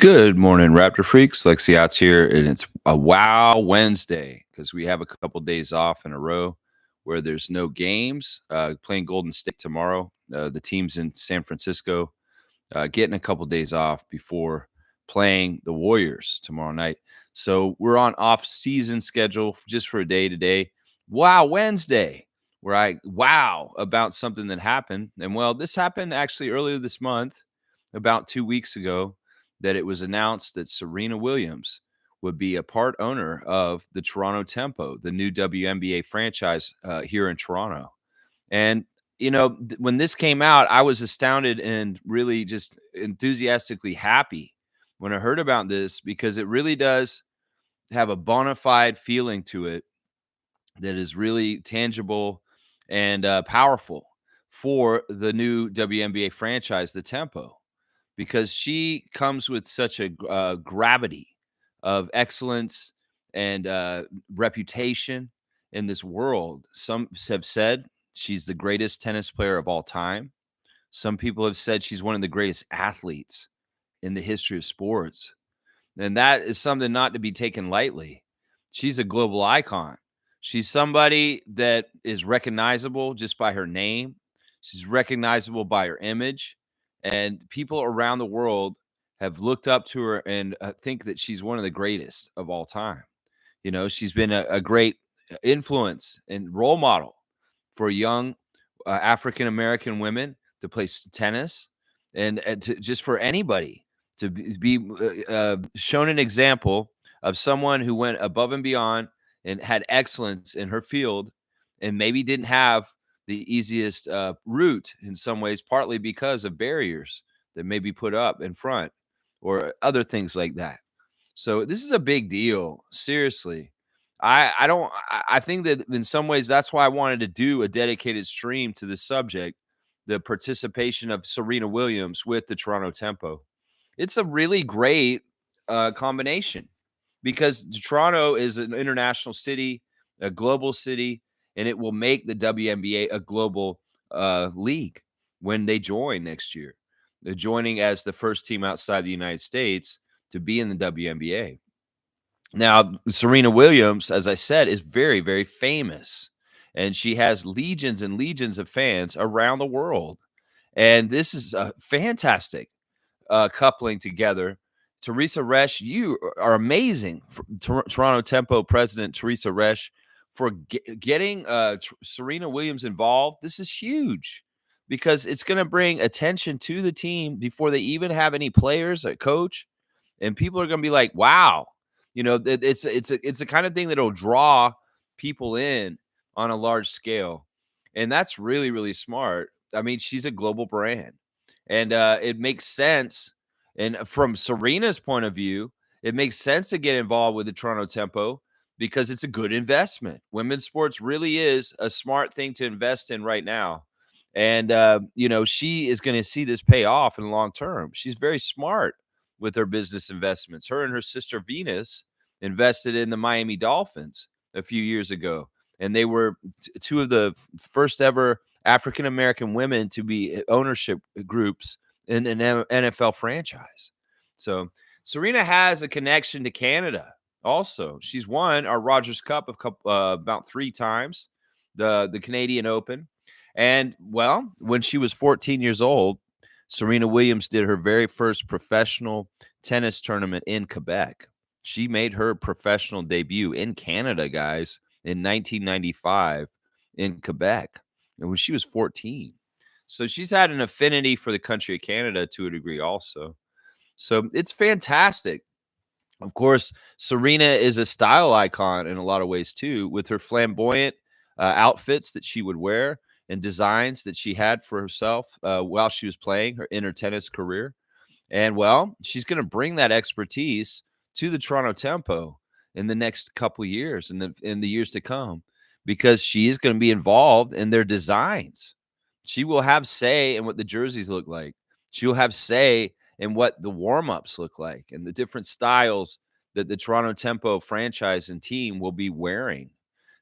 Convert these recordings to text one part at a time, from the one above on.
Good morning, Raptor Freaks. Lexi Out's here, and it's a Wow Wednesday because we have a couple days off in a row where there's no games. Playing Golden State tomorrow. The team's in San Francisco, getting a couple days off before playing the Warriors tomorrow night. So we're on off-season schedule just for a day today. Wow Wednesday, where I wow about something that happened. And well, this happened actually earlier this month, about 2 weeks ago, that it was announced that Serena Williams would be a part owner of the Toronto Tempo, the new WNBA franchise here in Toronto. And when this came out, I was astounded and really just enthusiastically happy when I heard about this because it really does have a bona fide feeling to it that is really tangible and powerful for the new WNBA franchise, the Tempo, because she comes with such a gravity of excellence and reputation in this world. Some have said she's the greatest tennis player of all time. Some people have said she's one of the greatest athletes in the history of sports. And that is something not to be taken lightly. She's a global icon. She's somebody that is recognizable just by her name. She's recognizable by her image. And people around the world have looked up to her and think that she's one of the greatest of all time. She's been a great influence and role model for young African American women to play tennis and to, just for anybody to be shown an example of someone who went above and beyond and had excellence in her field and maybe didn't have the easiest route in some ways, partly because of barriers that may be put up in front or other things like that. So this is a big deal. Seriously. I don't I think that in some ways that's why I wanted to do a dedicated stream to this subject, the participation of Serena Williams with the Toronto Tempo. It's a really great combination because Toronto is an international city, a global city, and it will make the WNBA a global league when they join next year. They're joining as the first team outside the United States to be in the WNBA. Now, Serena Williams, as I said, is very, very famous, and she has legions and legions of fans around the world. And this is a fantastic coupling together. Teresa Resch, you are amazing. Toronto Tempo president Teresa Resch for getting Serena Williams involved. This is huge because it's going to bring attention to the team before they even have any players, a coach, and people are going to be like, "Wow." It's a kind of thing that'll draw people in on a large scale. And that's really, really smart. I mean, she's a global brand. And it makes sense. And from Serena's point of view, it makes sense to get involved with the Toronto Tempo because it's a good investment. Women's sports really is a smart thing to invest in right now. And, she is going to see this pay off in the long term. She's very smart with her business investments. Her and her sister Venus invested in the Miami Dolphins a few years ago. And they were two of the first ever African American women to be ownership groups in an NFL franchise. So Serena has a connection to Canada also. She's won our Rogers Cup about 3 times, the Canadian Open. And, well, when she was 14 years old, Serena Williams did her very first professional tennis tournament in Quebec. She made her professional debut in Canada, guys, in 1995 in Quebec, and when she was 14. So she's had an affinity for the country of Canada to a degree also. So it's fantastic. Of course, Serena is a style icon in a lot of ways too, with her flamboyant outfits that she would wear and designs that she had for herself while she was playing in her tennis career. And, well, she's going to bring that expertise to the Toronto Tempo in the next couple years and in the years to come because she is going to be involved in their designs. She will have say in what the jerseys look like. She will have say in what the warm-ups look like and the different styles that the Toronto Tempo franchise and team will be wearing.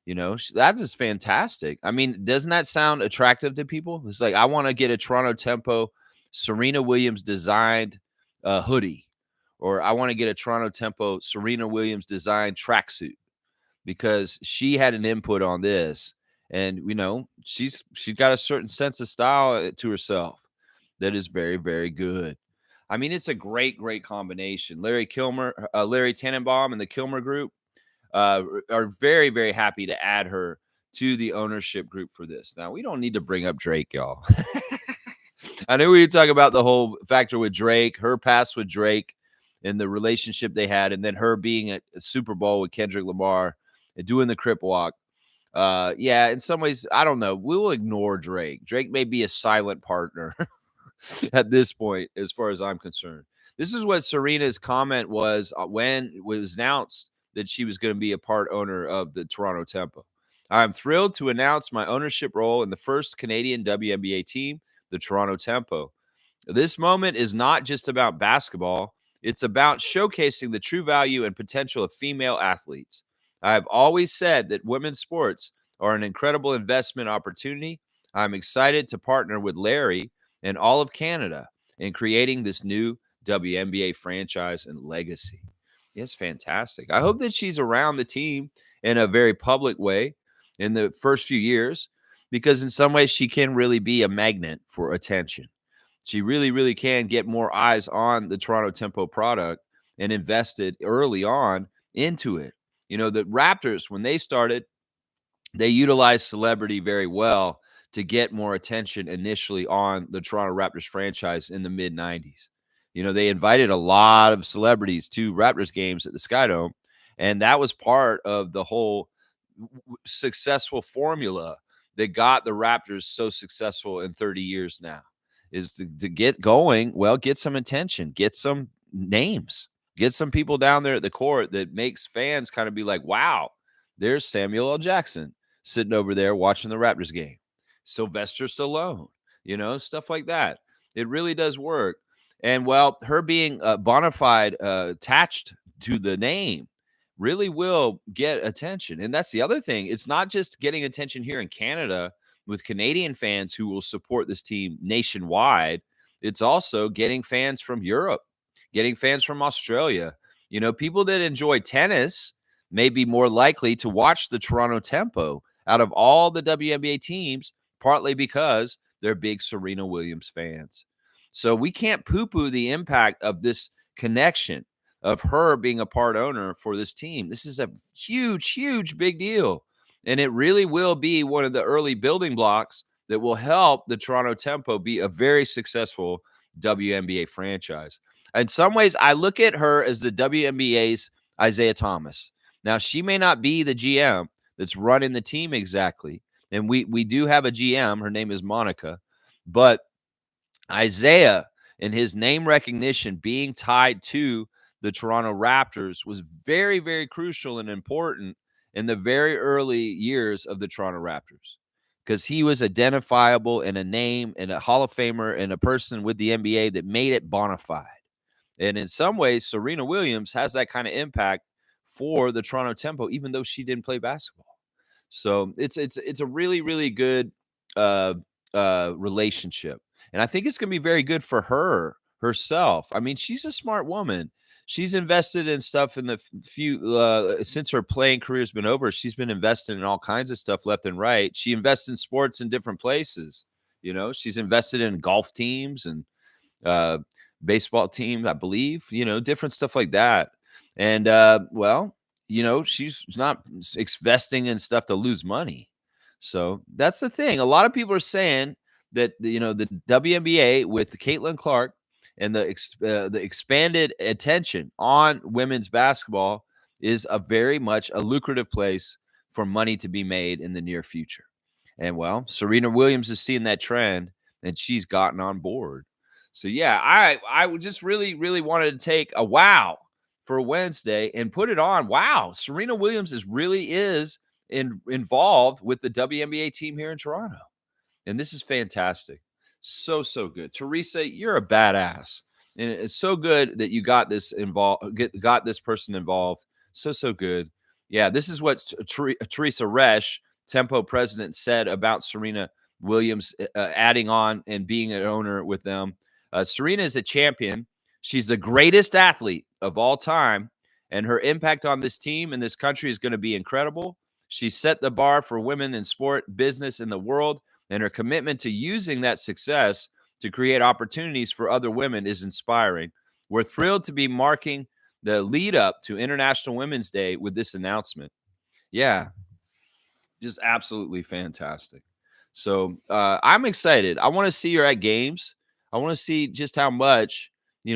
That is fantastic. I mean, doesn't that sound attractive to people? It's like, I want to get a Toronto Tempo Serena Williams designed hoodie or I want to get a Toronto Tempo Serena Williams design tracksuit because she had an input on this. And, she's got a certain sense of style to herself that is very, very good. I mean, it's a great, great combination. Larry Tannenbaum and the Kilmer Group are very, very happy to add her to the ownership group for this. Now, we don't need to bring up Drake, y'all. I know we talk about the whole factor with Drake, her past with Drake, and the relationship they had, and then her being at a Super Bowl with Kendrick Lamar and doing the Crip Walk. Yeah, in some ways, I don't know. We will ignore Drake. Drake may be a silent partner at this point, as far as I'm concerned. This is what Serena's comment was when it was announced that she was going to be a part owner of the Toronto Tempo. I'm thrilled to announce my ownership role in the first Canadian WNBA team, the Toronto Tempo. This moment is not just about basketball. It's about showcasing the true value and potential of female athletes. I have always said that women's sports are an incredible investment opportunity. I'm excited to partner with Larry and all of Canada in creating this new WNBA franchise and legacy. It's fantastic. I hope that she's around the team in a very public way in the first few years, because in some ways she can really be a magnet for attention. She really, really can get more eyes on the Toronto Tempo product and invested early on into it. The Raptors, when they started, they utilized celebrity very well to get more attention initially on the Toronto Raptors franchise in the mid 90s. They invited a lot of celebrities to Raptors games at the Skydome, and that was part of the whole successful formula that got the Raptors so successful in 30 years now, is to get going, well, get some attention, get some names, get some people down there at the court that makes fans kind of be like, wow, there's Samuel L. Jackson sitting over there watching the Raptors game. Sylvester Stallone, stuff like that. It really does work. And, well, her being bona fide attached to the name really will get attention. And that's the other thing. It's not just getting attention here in Canada with Canadian fans who will support this team nationwide. It's also getting fans from Europe, getting fans from Australia. People that enjoy tennis may be more likely to watch the Toronto Tempo out of all the WNBA teams, partly because they're big Serena Williams fans. So we can't poo-poo the impact of this connection of her being a part owner for this team. This is a huge, huge big deal. And it really will be one of the early building blocks that will help the Toronto Tempo be a very successful WNBA franchise. In some ways, I look at her as the WNBA's Isaiah Thomas. Now, she may not be the GM that's running the team exactly, and we do have a GM. Her name is Monica. But Isaiah and his name recognition being tied to the Toronto Raptors was very, very crucial and important in the very early years of the Toronto Raptors, because he was identifiable in a name and a Hall of Famer and a person with the NBA that made it bona fide. And in some ways, Serena Williams has that kind of impact for the Toronto Tempo, even though she didn't play basketball. So it's a really, really good relationship. And I think it's going to be very good for her herself. I mean, she's a smart woman. She's invested in stuff in the few since her playing career has been over. She's been investing in all kinds of stuff left and right. She invests in sports in different places. She's invested in golf teams and baseball teams, I believe, different stuff like that. And well, she's not investing in stuff to lose money. So that's the thing. A lot of people are saying that the WNBA with Caitlin Clark and the expanded attention on women's basketball is a very much a lucrative place for money to be made in the near future. And, well, Serena Williams is seeing that trend, and she's gotten on board. So, yeah, I would just really, really wanted to take a wow for Wednesday and put it on. Wow, Serena Williams is involved with the WNBA team here in Toronto. And this is fantastic. So, so good. Teresa, you're a badass. And it's so good that you got this got this person involved. So, so good. Yeah, this is what Teresa Resch, Tempo president, said about Serena Williams adding on and being an owner with them. Serena is a champion. She's the greatest athlete of all time, and her impact on this team and this country is going to be incredible. She set the bar for women in sport, business, in the world, and her commitment to using that success to create opportunities for other women is inspiring. We're thrilled to be marking the lead up to International Women's Day with this announcement. Yeah, just absolutely fantastic. So I'm excited. I want to see her at games. I want to see just how much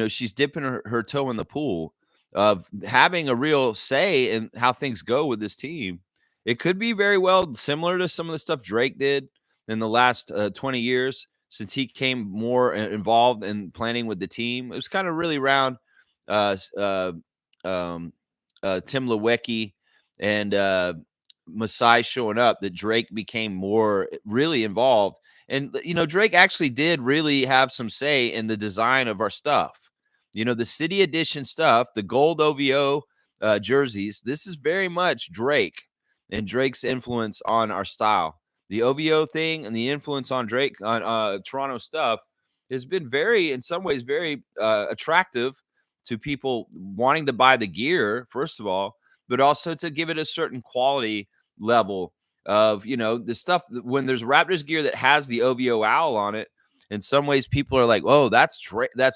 she's dipping her toe in the pool of having a real say in how things go with this team. It could be very well similar to some of the stuff Drake did in the last 20 years since he came more involved in planning with the team. It was kind of really around uh, s- uh, um, Tim Lewicki and Masai showing up that Drake became more really involved. And Drake actually did really have some say in the design of our stuff. The city edition stuff, the gold OVO jerseys. This is very much Drake and Drake's influence on our style. The OVO thing and the influence on Drake on Toronto stuff has been very, in some ways, very attractive to people wanting to buy the gear. First of all, but also to give it a certain quality level of the stuff when there's Raptors gear that has the OVO owl on it. In some ways, people are like, "Oh, that's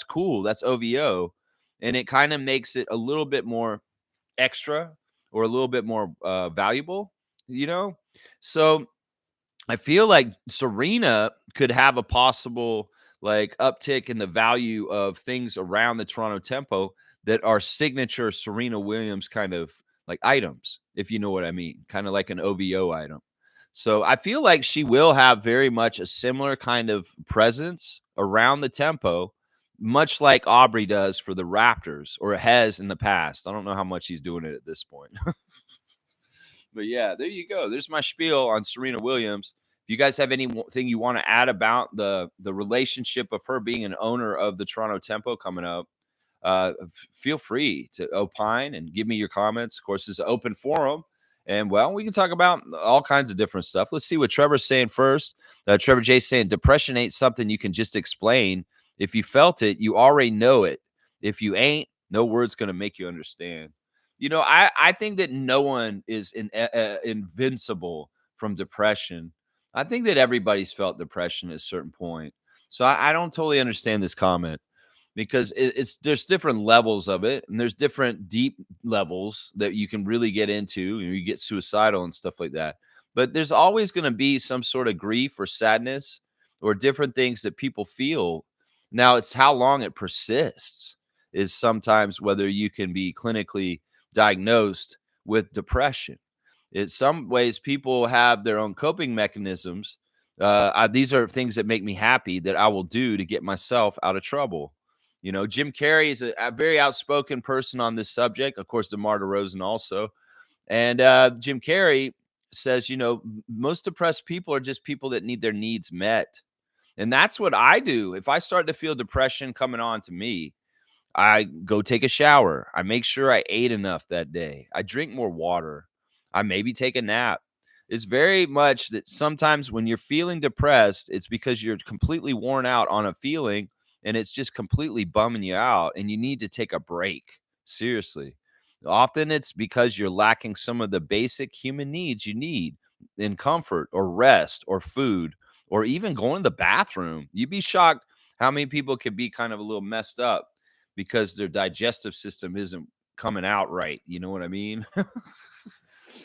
cool. That's OVO," and it kind of makes it a little bit more extra or a little bit more valuable. You know, so I feel like Serena could have a possible like uptick in the value of things around the Toronto Tempo that are signature Serena Williams kind of like items, if you know what I mean, kind of like an OVO item. So I feel like she will have very much a similar kind of presence around the Tempo, much like Aubrey does for the Raptors or has in the past. I don't know how much he's doing it at this point. But yeah, there you go. There's my spiel on Serena Williams. If you guys have anything you want to add about the relationship of her being an owner of the Toronto Tempo coming up, feel free to opine and give me your comments. Of course, it's an open forum. And well, we can talk about all kinds of different stuff. Let's see what Trevor's saying first. Trevor J saying depression ain't something you can just explain. If you felt it, you already know it. If you ain't, no word's going to make you understand. I think that no one is invincible from depression. I think that everybody's felt depression at a certain point. So I don't totally understand this comment because it's there's different levels of it, and there's different deep levels that you can really get into. You get suicidal and stuff like that. But there's always going to be some sort of grief or sadness or different things that people feel. Now, it's how long it persists is sometimes whether you can be clinically diagnosed with depression. In some ways, people have their own coping mechanisms. These are things that make me happy that I will do to get myself out of trouble. Jim Carrey is a very outspoken person on this subject. Of course, DeMar DeRozan also. And Jim Carrey says, most depressed people are just people that need their needs met. And that's what I do. If I start to feel depression coming on to me, I go take a shower. I make sure I ate enough that day. I drink more water. I maybe take a nap. It's very much that sometimes when you're feeling depressed, it's because you're completely worn out on a feeling and it's just completely bumming you out and you need to take a break. Seriously. Often it's because you're lacking some of the basic human needs you need in comfort or rest or food or even going to the bathroom. You'd be shocked how many people can be kind of a little messed up because their digestive system isn't coming out right. You know what I mean?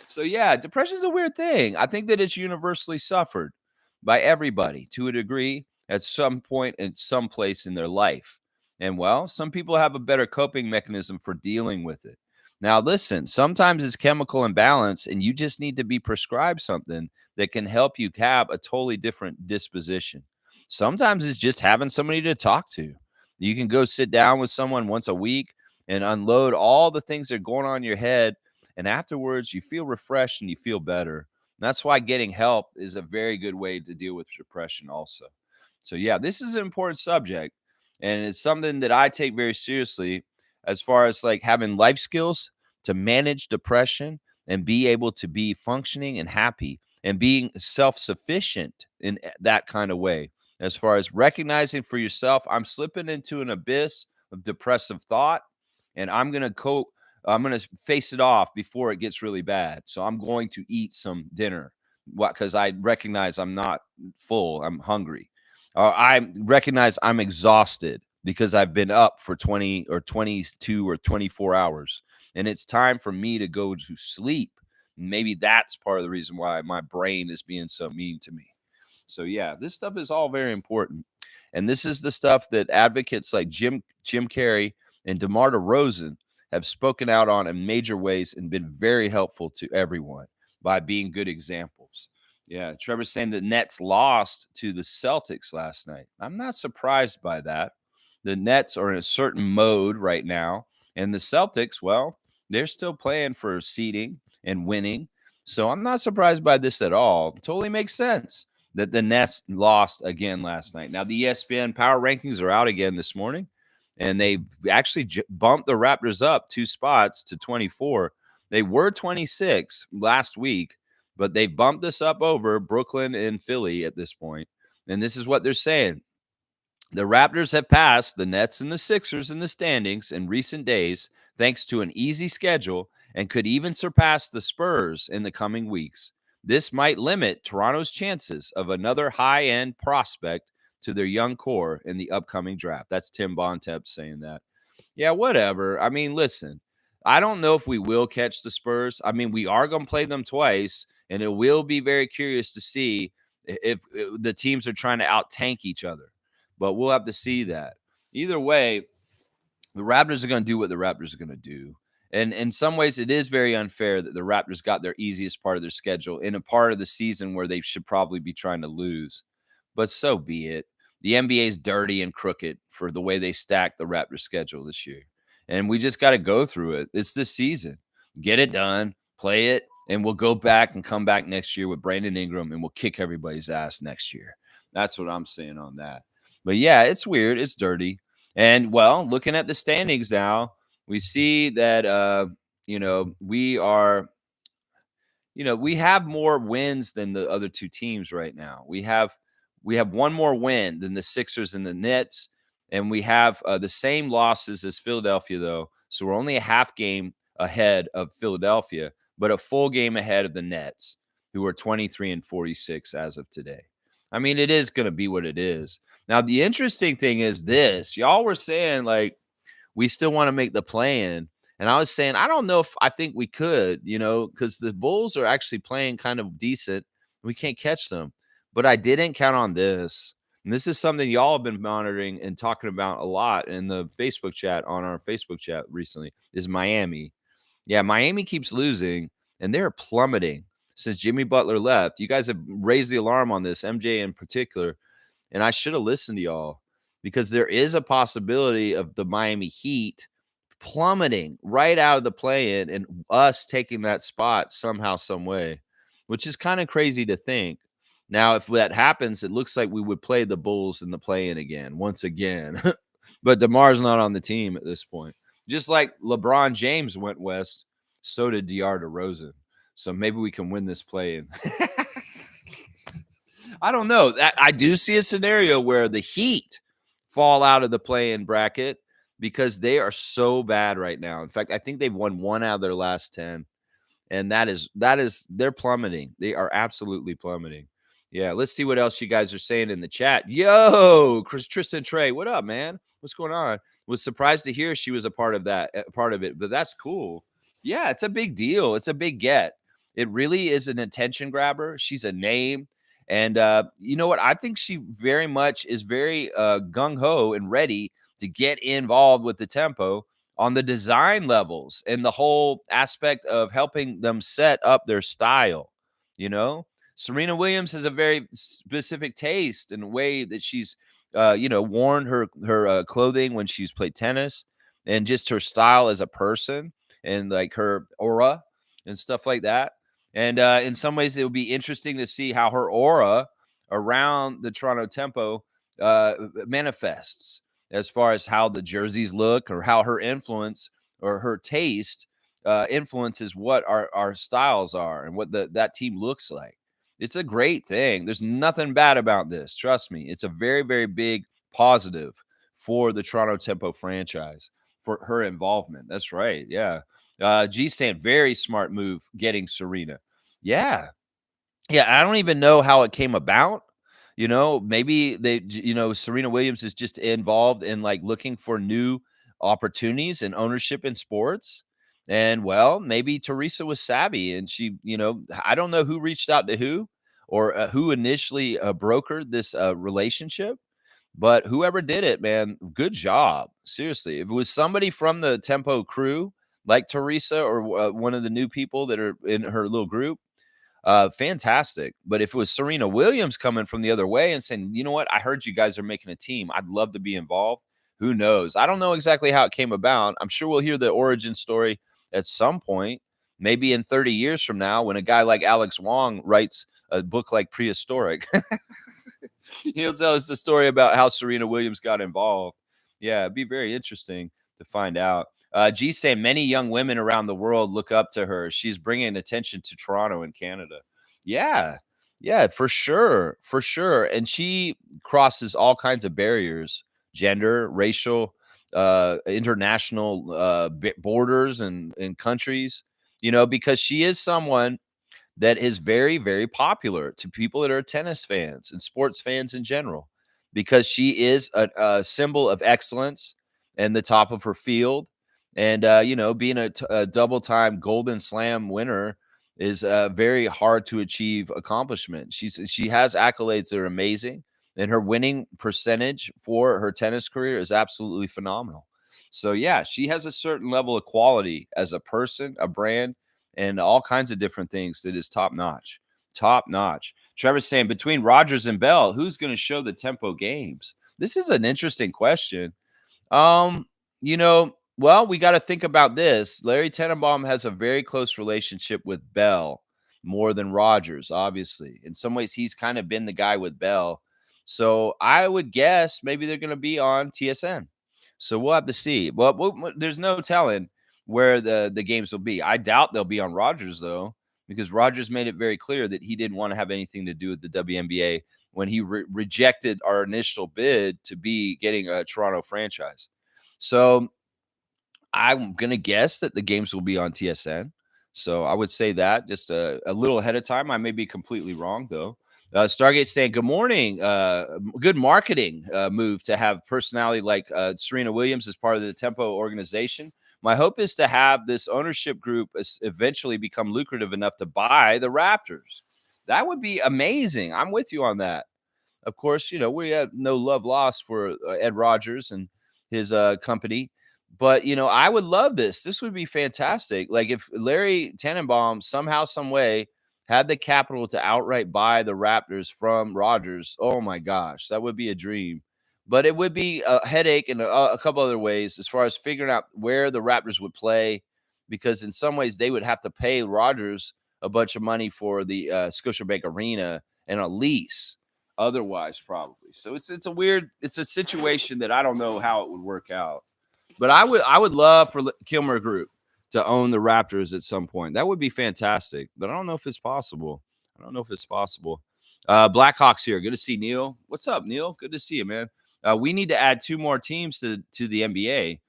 So yeah, depression is a weird thing. I think that it's universally suffered by everybody to a degree at some point in some place in their life. And well, some people have a better coping mechanism for dealing with it. Now, listen, sometimes it's chemical imbalance and you just need to be prescribed something that can help you have a totally different disposition. Sometimes it's just having somebody to talk to. You can go sit down with someone once a week and unload all the things that are going on in your head, and afterwards you feel refreshed and you feel better. That's why getting help is a very good way to deal with depression also. So yeah, this is an important subject, and it's something that I take very seriously as far as like having life skills to manage depression and be able to be functioning and happy and being self-sufficient in that kind of way. As far as recognizing for yourself, I'm slipping into an abyss. of depressive thought, and I'm gonna face it off before it gets really bad. So I'm going to eat some dinner. What? Because I recognize I'm not full. I'm hungry. I recognize I'm exhausted because I've been up for 20 or 22 or 24 hours, and it's time for me to go to sleep. Maybe that's part of the reason why my brain is being so mean to me. So yeah, this stuff is all very important. And this is the stuff that advocates like Jim Carrey and DeMar DeRozan have spoken out on in major ways and been very helpful to everyone by being good examples. Yeah, Trevor's saying the Nets lost to the Celtics last night. I'm not surprised by that. The Nets are in a certain mode right now, and the Celtics, well, they're still playing for seeding and winning. So I'm not surprised by this at all. Totally makes sense that the Nets lost again last night. Now, the ESPN power rankings are out again this morning, and they actually bumped the Raptors up 2 spots to 24. They were 26 last week, but they bumped this up over Brooklyn and Philly at this point. And this is what they're saying. The Raptors have passed the Nets and the Sixers in the standings in recent days, thanks to an easy schedule, and could even surpass the Spurs in the coming weeks. This might limit Toronto's chances of another high-end prospect to their young core in the upcoming draft. That's Tim Bontemps saying that. Yeah, whatever. I mean, listen, I don't know if we will catch the Spurs. I mean, we are going to play them twice, and it will be very curious to see if the teams are trying to out-tank each other. But we'll have to see that. Either way, the Raptors are going to do what the Raptors are going to do. And in some ways, it is very unfair that the Raptors got their easiest part of their schedule in a part of the season where they should probably be trying to lose. But so be it. The NBA is dirty and crooked for the way they stacked the Raptors schedule this year. And we just got to go through it. It's this season. Get it done, play it, and we'll go back and come back next year with Brandon Ingram, and we'll kick everybody's ass next year. That's what I'm saying on that. But yeah, it's weird. It's dirty. And well, looking at the standings now, we see that we are we have more wins than the other two teams right now. We have one more win than the Sixers and the Nets, and we have the same losses as Philadelphia though. So we're only a half game ahead of Philadelphia, but a full game ahead of the Nets, who are 23 and 46 as of today. I mean, it is going to be what it is. Now, the interesting thing is this. Y'all were saying, like, we still want to make the play-in. And I was saying, I don't know if I think we could, because the Bulls are actually playing kind of decent. We can't catch them. But I didn't count on this. And this is something y'all have been monitoring and talking about a lot in the Facebook chat, on our Facebook chat recently, is Miami. Yeah, Miami keeps losing, and they're plummeting since Jimmy Butler left. You guys have raised the alarm on this, MJ in particular, and I should have listened to y'all, because there is a possibility of the Miami Heat plummeting right out of the play-in and us taking that spot somehow, some way, which is kind of crazy to think. Now, if that happens, it looks like we would play the Bulls in the play-in again, once again. But DeMar's not on the team at this point. Just like LeBron James went west, so did DeMar DeRozan. So maybe we can win this play-in. I don't know. I do see a scenario where the Heat fall out of the play-in bracket because they are so bad right now. In fact, I think they've won 1 out of their last 10. And that is they're plummeting. They are absolutely plummeting. Yeah, let's see what else you guys are saying in the chat. Yo, Tristan Trey, what up, man? What's going on? Was surprised to hear she was a part of it, but that's cool. Yeah, it's a big deal. It's a big get. It really is an attention grabber. She's a name. And you know what? I think she very much is very gung-ho and ready to get involved with the tempo on the design levels and the whole aspect of helping them set up their style. Serena Williams has a very specific taste and way that she's worn her clothing when she's played tennis, and just her style as a person, and like her aura and stuff like that. And in some ways, it would be interesting to see how her aura around the Toronto Tempo manifests, as far as how the jerseys look, or how her influence or her taste influences what our styles are and what that team looks like. It's a great thing. There's nothing bad about this. Trust me. It's a very, very big positive for the Toronto Tempo franchise for her involvement. That's right. Yeah. G saying very smart move getting Serena. Yeah. Yeah, I don't even know how it came about. Maybe Serena Williams is just involved in like looking for new opportunities and ownership in sports. And well, maybe Teresa was savvy and I don't know who reached out to who or who initially brokered this relationship, but whoever did it, man, good job. Seriously. If it was somebody from the Tempo crew, like Teresa or one of the new people that are in her little group, fantastic. But if it was Serena Williams coming from the other way and saying, you know what, I heard you guys are making a team, I'd love to be involved. Who knows? I don't know exactly how it came about. I'm sure we'll hear the origin story at some point, maybe in 30 years from now, when a guy like Alex Wong writes a book like Prehistoric. He'll tell us the story about how Serena Williams got involved. Yeah, it'd be very interesting to find out. G saying many young women around the world look up to her. She's bringing attention to Toronto and Canada. Yeah, yeah, for sure, for sure. And she crosses all kinds of barriers: gender, racial, international borders and countries. Because she is someone that is very, very popular to people that are tennis fans and sports fans in general, because she is a symbol of excellence and the top of her field. And, being a double time Golden Slam winner is a very hard to achieve accomplishment. She has accolades that are amazing, and her winning percentage for her tennis career is absolutely phenomenal. So, yeah, she has a certain level of quality as a person, a brand, and all kinds of different things that is top notch. Top notch. Trevor's saying between Rogers and Bell, who's going to show the Tempo games? This is an interesting question. Um, well, we got to think about this. Larry Tenenbaum has a very close relationship with Bell more than Rogers, obviously. In some ways, he's kind of been the guy with Bell. So I would guess maybe they're going to be on TSN. So we'll have to see. Well, there's no telling where the games will be. I doubt they'll be on Rogers, though, because Rogers made it very clear that he didn't want to have anything to do with the WNBA when he rejected our initial bid to be getting a Toronto franchise. So I'm going to guess that the games will be on TSN. So I would say that just a little ahead of time. I may be completely wrong, though. Stargate saying, good morning. Good marketing move to have personality like Serena Williams as part of the Tempo organization. My hope is to have this ownership group eventually become lucrative enough to buy the Raptors. That would be amazing. I'm with you on that. Of course, we have no love lost for Ed Rogers and his company. But, I would love this. This would be fantastic. Like if Larry Tenenbaum somehow, some way had the capital to outright buy the Raptors from Rogers. Oh my gosh, that would be a dream. But it would be a headache in a couple other ways as far as figuring out where the Raptors would play, because in some ways they would have to pay Rogers a bunch of money for the Scotiabank Arena and a lease otherwise, probably. So it's a situation that I don't know how it would work out. But I would love for Kilmer Group to own the Raptors at some point. That would be fantastic. But I don't know if it's possible. I don't know if it's possible. Blackhawks here. Good to see Neil. What's up, Neil? Good to see you, man. We need to add 2 more teams to the NBA.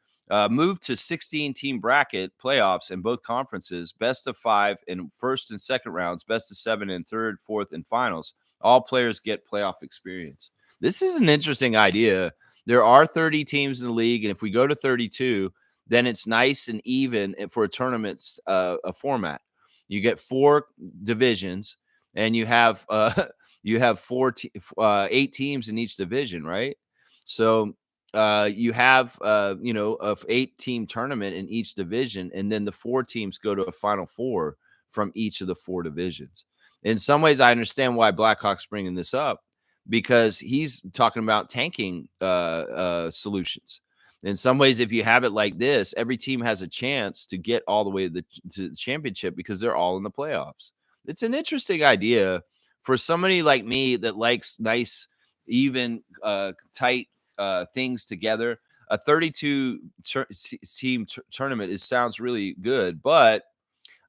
Move to 16 team bracket playoffs in both conferences. Best of 5 in first and second rounds. Best of 7 in third, fourth, and finals. All players get playoff experience. This is an interesting idea. There are 30 teams in the league, and if we go to 32, then it's nice and even for a tournament's a format. You get 4 divisions, and you have 8 teams in each division, right? So you have a 8-team tournament in each division, and then the 4 teams go to a Final Four from each of the 4 divisions. In some ways, I understand why Blackhawks bringing this up, because he's talking about tanking solutions. In some ways, if you have it like this, every team has a chance to get all the way to the championship because they're all in the playoffs. It's an interesting idea for somebody like me that likes nice, even, tight things together. A 32 team tournament sounds really good, but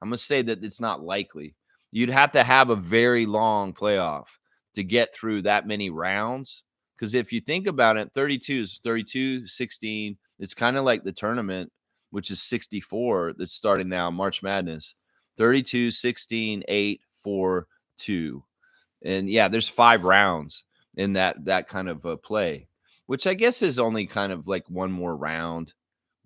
I'm going to say that it's not likely. You'd have to have a very long playoff to get through that many rounds Because if you think about it, 32 is 32, 16. It's kind of like the tournament, which is 64 that's starting now, March Madness. 32, 16, 8, 4, 2. And yeah, there's 5 rounds in that kind of play, which I guess is only kind of like one more round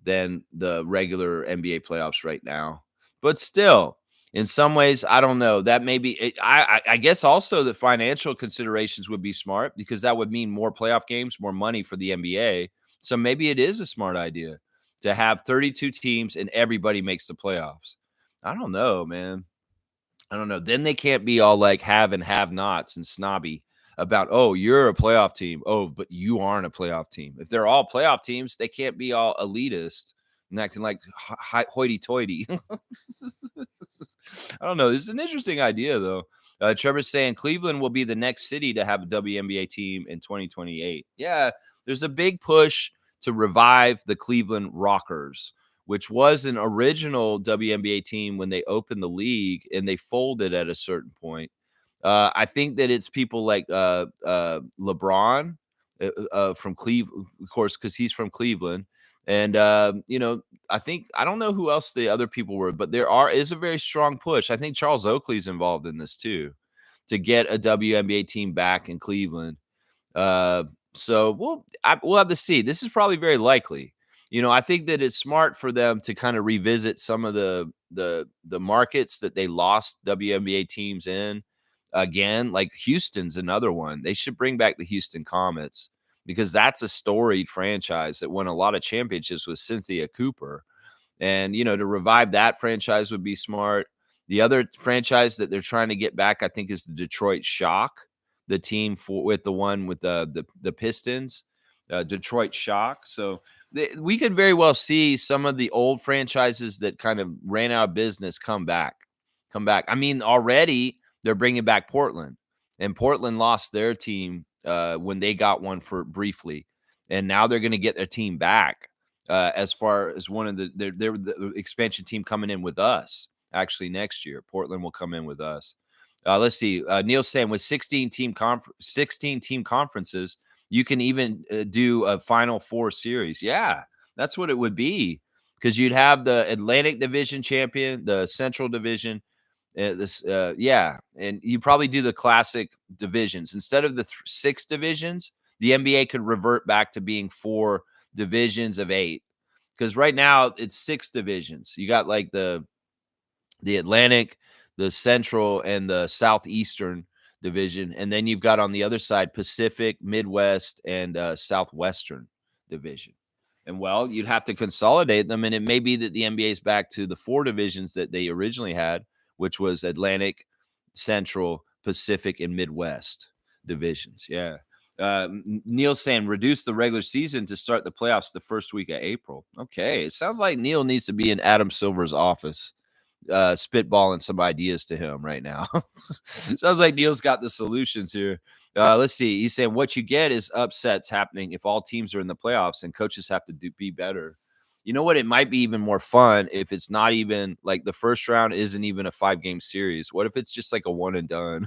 than the regular NBA playoffs right now. But still, in some ways, I don't know. That maybe I guess also the financial considerations would be smart because that would mean more playoff games, more money for the NBA. So maybe it is a smart idea to have 32 teams and everybody makes the playoffs. I don't know, man. I don't know. Then they can't be all like have and have nots and snobby about, oh, you're a playoff team. Oh, but you aren't a playoff team. If they're all playoff teams, they can't be all elitist and acting like hoity toity. I don't know. This is an interesting idea, though. Trevor's saying Cleveland will be the next city to have a WNBA team in 2028. Yeah, there's a big push to revive the Cleveland Rockers, which was an original WNBA team when they opened the league and they folded at a certain point. I think that it's people like LeBron from Cleveland, of course, because he's from Cleveland. And, I don't know who else the other people were, but is a very strong push. I think Charles Oakley's involved in this too, to get a WNBA team back in Cleveland. So we'll have to see. This is probably very likely. I think that it's smart for them to kind of revisit some of the markets that they lost WNBA teams in again. Like Houston's another one. They should bring back the Houston Comets because that's a storied franchise that won a lot of championships with Cynthia Cooper. And, to revive that franchise would be smart. The other franchise that they're trying to get back, I think, is the Detroit Shock, the team with the one with the Pistons, Detroit Shock. So we could very well see some of the old franchises that kind of ran out of business come back. I mean, already they're bringing back Portland, and Portland lost their team when they got one for briefly, and now they're going to get their team back. As far as one of they're the expansion team coming in with us actually next year. Portland will come in with us. Let's see. Neil's saying with 16 team conferences, you can even do a Final Four series. Yeah, that's what it would be because you'd have the Atlantic Division champion, the Central Division. And you probably do the classic divisions instead of the 6 divisions. The NBA could revert back to being 4 divisions of 8 because right now it's 6 divisions. You got like the Atlantic, the Central, and the Southeastern division, and then you've got on the other side Pacific, Midwest, and Southwestern division. And well, you'd have to consolidate them, and it may be that the NBA is back to the 4 divisions that they originally had, which was Atlantic, Central, Pacific, and Midwest divisions. Yeah. Neil's saying reduce the regular season to start the playoffs the first week of April. Okay. It sounds like Neil needs to be in Adam Silver's office spitballing some ideas to him right now. Sounds like Neil's got the solutions here. Let's see. He's saying what you get is upsets happening if all teams are in the playoffs and coaches have to be better. You know what? It might be even more fun if it's not even like the first round isn't even a 5-game series. What if it's just like a one and done?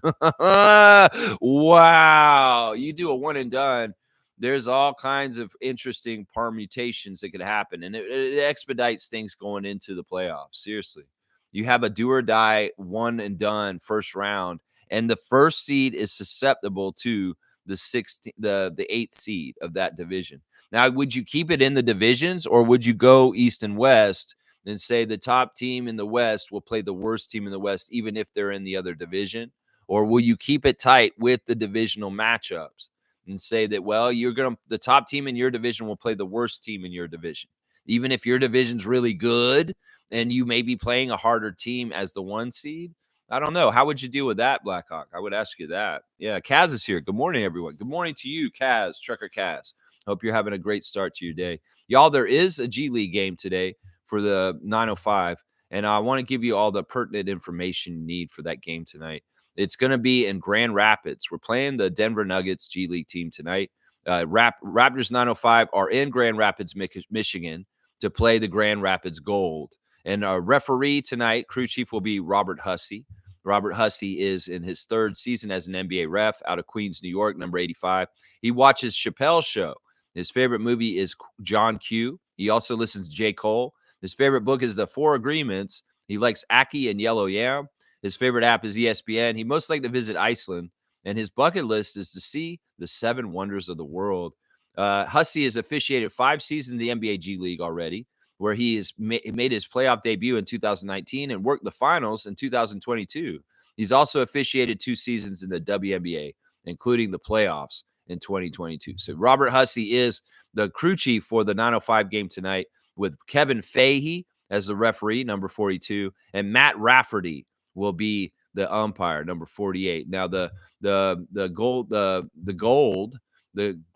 Wow. You do a one and done. There's all kinds of interesting permutations that could happen. And it expedites things going into the playoffs. Seriously. You have a do or die one and done first round. And the first seed is susceptible to the 8th seed of that division. Now, would you keep it in the divisions or would you go East and West and say the top team in the West will play the worst team in the West, even if they're in the other division? Or will you keep it tight with the divisional matchups and say that, well, the top team in your division will play the worst team in your division, even if your division's really good and you may be playing a harder team as the 1 seed? I don't know. How would you deal with that, Blackhawk? I would ask you that. Yeah, Kaz is here. Good morning, everyone. Good morning to you, Kaz, Trucker Kaz. Hope you're having a great start to your day. Y'all, there is a G League game today for the 905, and I want to give you all the pertinent information you need for that game tonight. It's going to be in Grand Rapids. We're playing the Denver Nuggets G League team tonight. Raptors 905 are in Grand Rapids, Michigan, to play the Grand Rapids Gold. And our referee tonight, crew chief, will be Robert Hussey. Robert Hussey is in his 3rd season as an NBA ref out of Queens, New York, number 85. He watches Chappelle's Show. His favorite movie is John Q. He also listens to J. Cole. His favorite book is The Four Agreements. He likes Aki and Yellow Yam. His favorite app is ESPN. He most like to visit Iceland. And his bucket list is to see the 7 wonders of the world. Hussey has officiated 5 seasons in the NBA G League already, where he has made his playoff debut in 2019 and worked the finals in 2022. He's also officiated 2 seasons in the WNBA, including the playoffs in 2022. So Robert Hussey is the crew chief for the 9:05 game tonight, with Kevin Fahey as the referee, number 42, and Matt Rafferty will be the umpire, number 48. Now the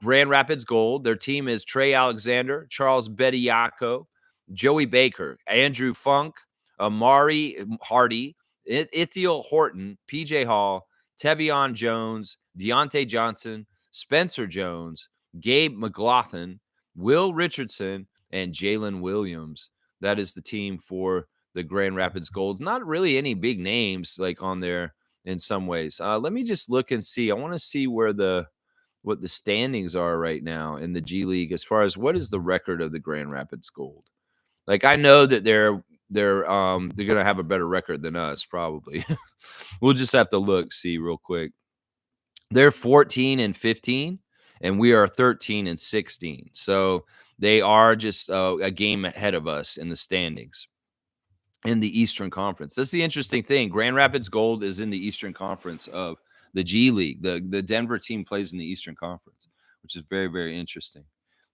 Grand Rapids Gold, their team is Trey Alexander, Charles Bediako, Joey Baker, Andrew Funk, Amari Hardy, Ithiel Horton, PJ Hall, Tevion Jones, Deontay Johnson, Spencer Jones, Gabe McLaughlin, Will Richardson, and Jalen Williams. That is the team for the Grand Rapids Golds. Not really any big names like on there in some ways. Let me just look and see. I want to see what the standings are right now in the G League as far as what is the record of the Grand Rapids Gold. Like, I know that they're gonna have a better record than us, probably. We'll just have to look, see real quick. They're 14-15, and we are 13-16. So they are just a game ahead of us in the standings in the Eastern Conference. That's the interesting thing. Grand Rapids Gold is in the Eastern Conference of the G League. The Denver team plays in the Eastern Conference, which is very, very interesting.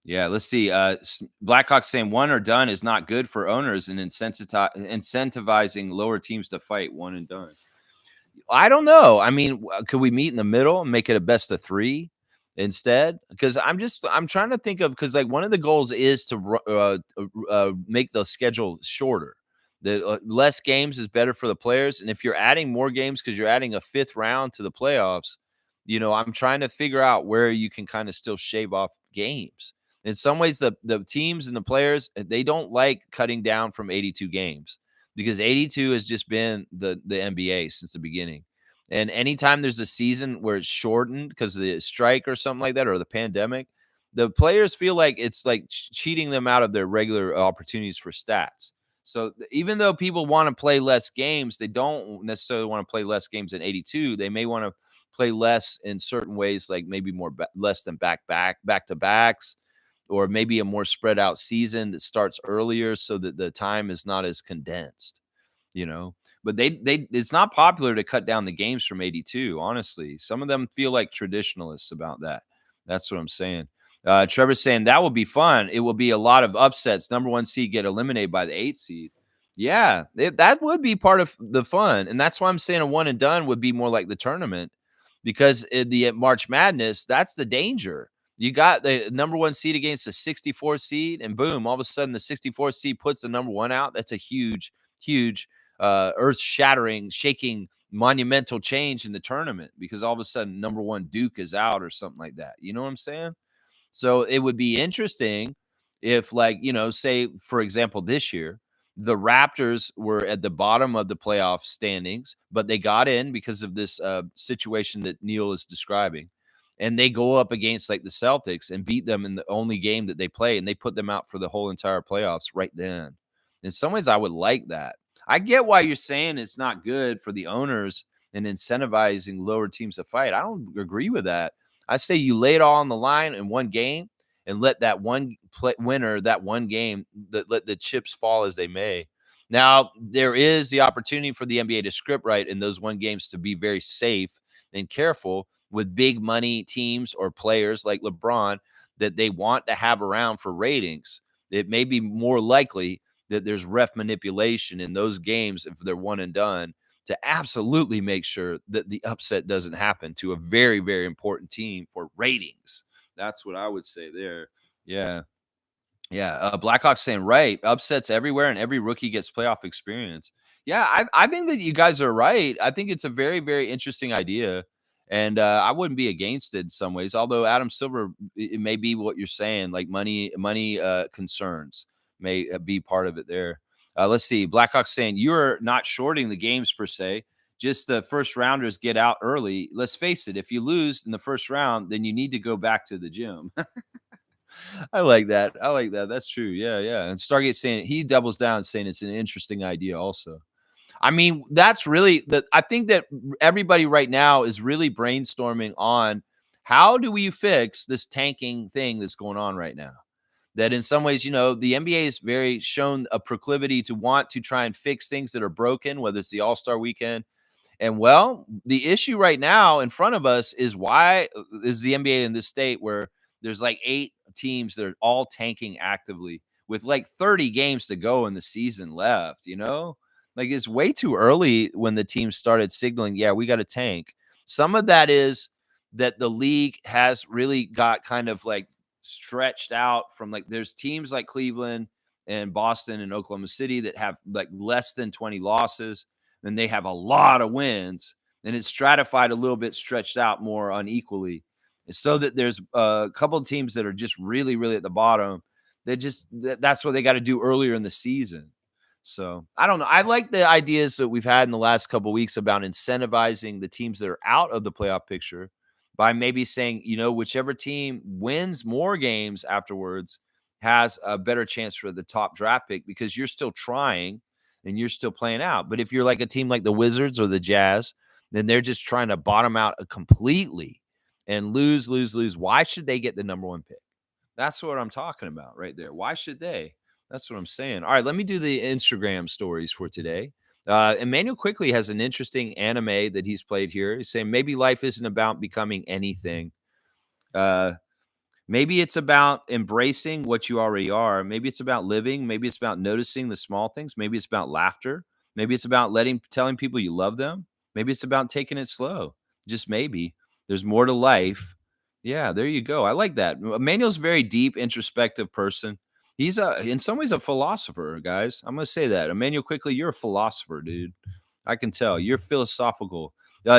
Yeah, let's see. Blackhawks saying one or done is not good for owners and incentivizing lower teams to fight one and done. I don't know. I mean, could we meet in the middle and make it a best of 3 instead? Because I'm trying to think of, because like one of the goals is to make the schedule shorter. The less games is better for the players, and if you're adding more games because you're adding a 5th round to the playoffs, I'm trying to figure out where you can kind of still shave off games. In some ways, the teams and the players, they don't like cutting down from 82 games, because 82 has just been the NBA since the beginning. And anytime there's a season where it's shortened because of the strike or something like that, or the pandemic, the players feel like it's like cheating them out of their regular opportunities for stats. So even though people want to play less games, they don't necessarily want to play less games in 82. They may want to play less in certain ways, like maybe less than back to backs, or maybe a more spread out season that starts earlier so that the time is not as condensed, But it's not popular to cut down the games from 82, honestly. Some of them feel like traditionalists about that. That's what I'm saying. Trevor's saying that will be fun. It will be a lot of upsets. Number 1 seed get eliminated by the 8th seed. Yeah, that would be part of the fun. And that's why I'm saying a one and done would be more like the tournament, because in the March Madness, that's the danger. You got the number 1 seed against the 64 seed, and boom, all of a sudden the 64 seed puts the number 1 out. That's a huge, huge, earth-shattering, shaking, monumental change in the tournament, because all of a sudden number 1 Duke is out or something like that. You know what I'm saying? So it would be interesting if, like, say, for example, this year, the Raptors were at the bottom of the playoff standings, but they got in because of this situation that Neil is describing. And they go up against like the Celtics and beat them in the only game that they play, and they put them out for the whole entire playoffs right then. In some ways, I would like that. I get why you're saying it's not good for the owners and incentivizing lower teams to fight. I don't agree with that. I say you lay it all on the line in one game and let that one winner, that one game, let the chips fall as they may. Now, there is the opportunity for the NBA to script right in those one games to be very safe and careful with big money teams or players like LeBron that they want to have around for ratings. It may be more likely that there's ref manipulation in those games if they're one and done, to absolutely make sure that the upset doesn't happen to a very, very important team for ratings. That's what I would say there. Yeah. Yeah. Blackhawks saying, right, upsets everywhere and every rookie gets playoff experience. Yeah, I think that you guys are right. I think it's a very, very interesting idea. And I wouldn't be against it in some ways. Although Adam Silver, it may be what you're saying, like money concerns may be part of it there. Let's see. Blackhawks saying you're not shorting the games per se. just the first rounders get out early. Let's face it, if you lose in the first round, then you need to go back to the gym. I like that. I like that. That's true. Yeah, yeah. And Stargate saying he doubles down saying it's an interesting idea also. I mean, that's really the I think that everybody right now is really brainstorming on how do we fix this tanking thing that's going on right now? That in some ways, the NBA has very shown a proclivity to want to try and fix things that are broken, whether it's the All-Star weekend. And well, the issue right now in front of us is why is the NBA in this state where there's like 8 teams that are all tanking actively with like 30 games to go in the season left. Like it's way too early when the team started signaling, yeah, we got to tank. Some of that is that the league has really got kind of like stretched out from like there's teams like Cleveland and Boston and Oklahoma City that have like less than 20 losses, and they have a lot of wins, and it's stratified a little bit, stretched out more unequally, so that there's a couple of teams that are just really, really at the bottom. That's what they got to do earlier in the season. So I don't know. I like the ideas that we've had in the last couple of weeks about incentivizing the teams that are out of the playoff picture by maybe saying, whichever team wins more games afterwards has a better chance for the top draft pick because you're still trying and you're still playing out. But if you're like a team like the Wizards or the Jazz, then they're just trying to bottom out completely and lose, lose, lose. Why should they get the number 1 pick? That's what I'm talking about right there. Why should they? That's what I'm saying. All right, let me do the Instagram stories for today. Emmanuel Quickly has an interesting anime that he's played here. He's saying maybe life isn't about becoming anything. Maybe it's about embracing what you already are. Maybe it's about living. Maybe it's about noticing the small things. Maybe it's about laughter. Maybe it's about telling people you love them. Maybe it's about taking it slow. Just maybe. There's more to life. Yeah, there you go. I like that. Emmanuel's a very deep, introspective person. He's in some ways a philosopher, guys. I'm gonna say that. Emmanuel Quickly, you're a philosopher, dude. I can tell. You're philosophical.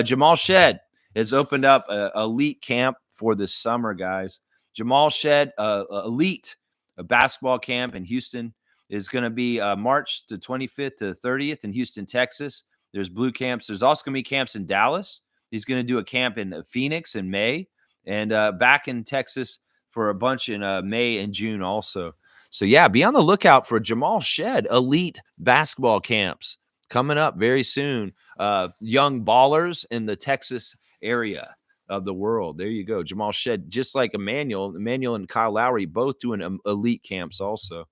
Jamal Shed has opened up a elite camp for this summer, guys. Jamal Shed, elite basketball camp in Houston is going to be March the 25th to 30th in Houston, Texas. There's blue camps. There's also going to be camps in Dallas. He's going to do a camp in Phoenix in May and back in Texas for a bunch in May and June also. So, yeah, be on the lookout for Jamal Shed elite basketball camps coming up very soon. Young ballers in the Texas area of the world. There you go. Jamal Shed, just like Emmanuel and Kyle Lowry, both doing elite camps also.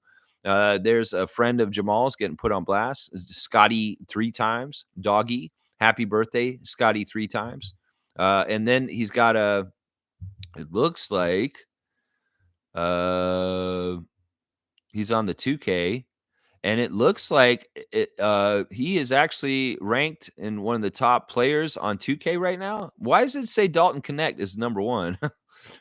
There's a friend of Jamal's getting put on blast. Scotty 3 times. Doggy. Happy birthday, Scotty 3 times. And then he's got it looks like he's on the 2K. And it looks like he is actually ranked in one of the top players on 2K right now. Why does it say Dalton Connect is number 1?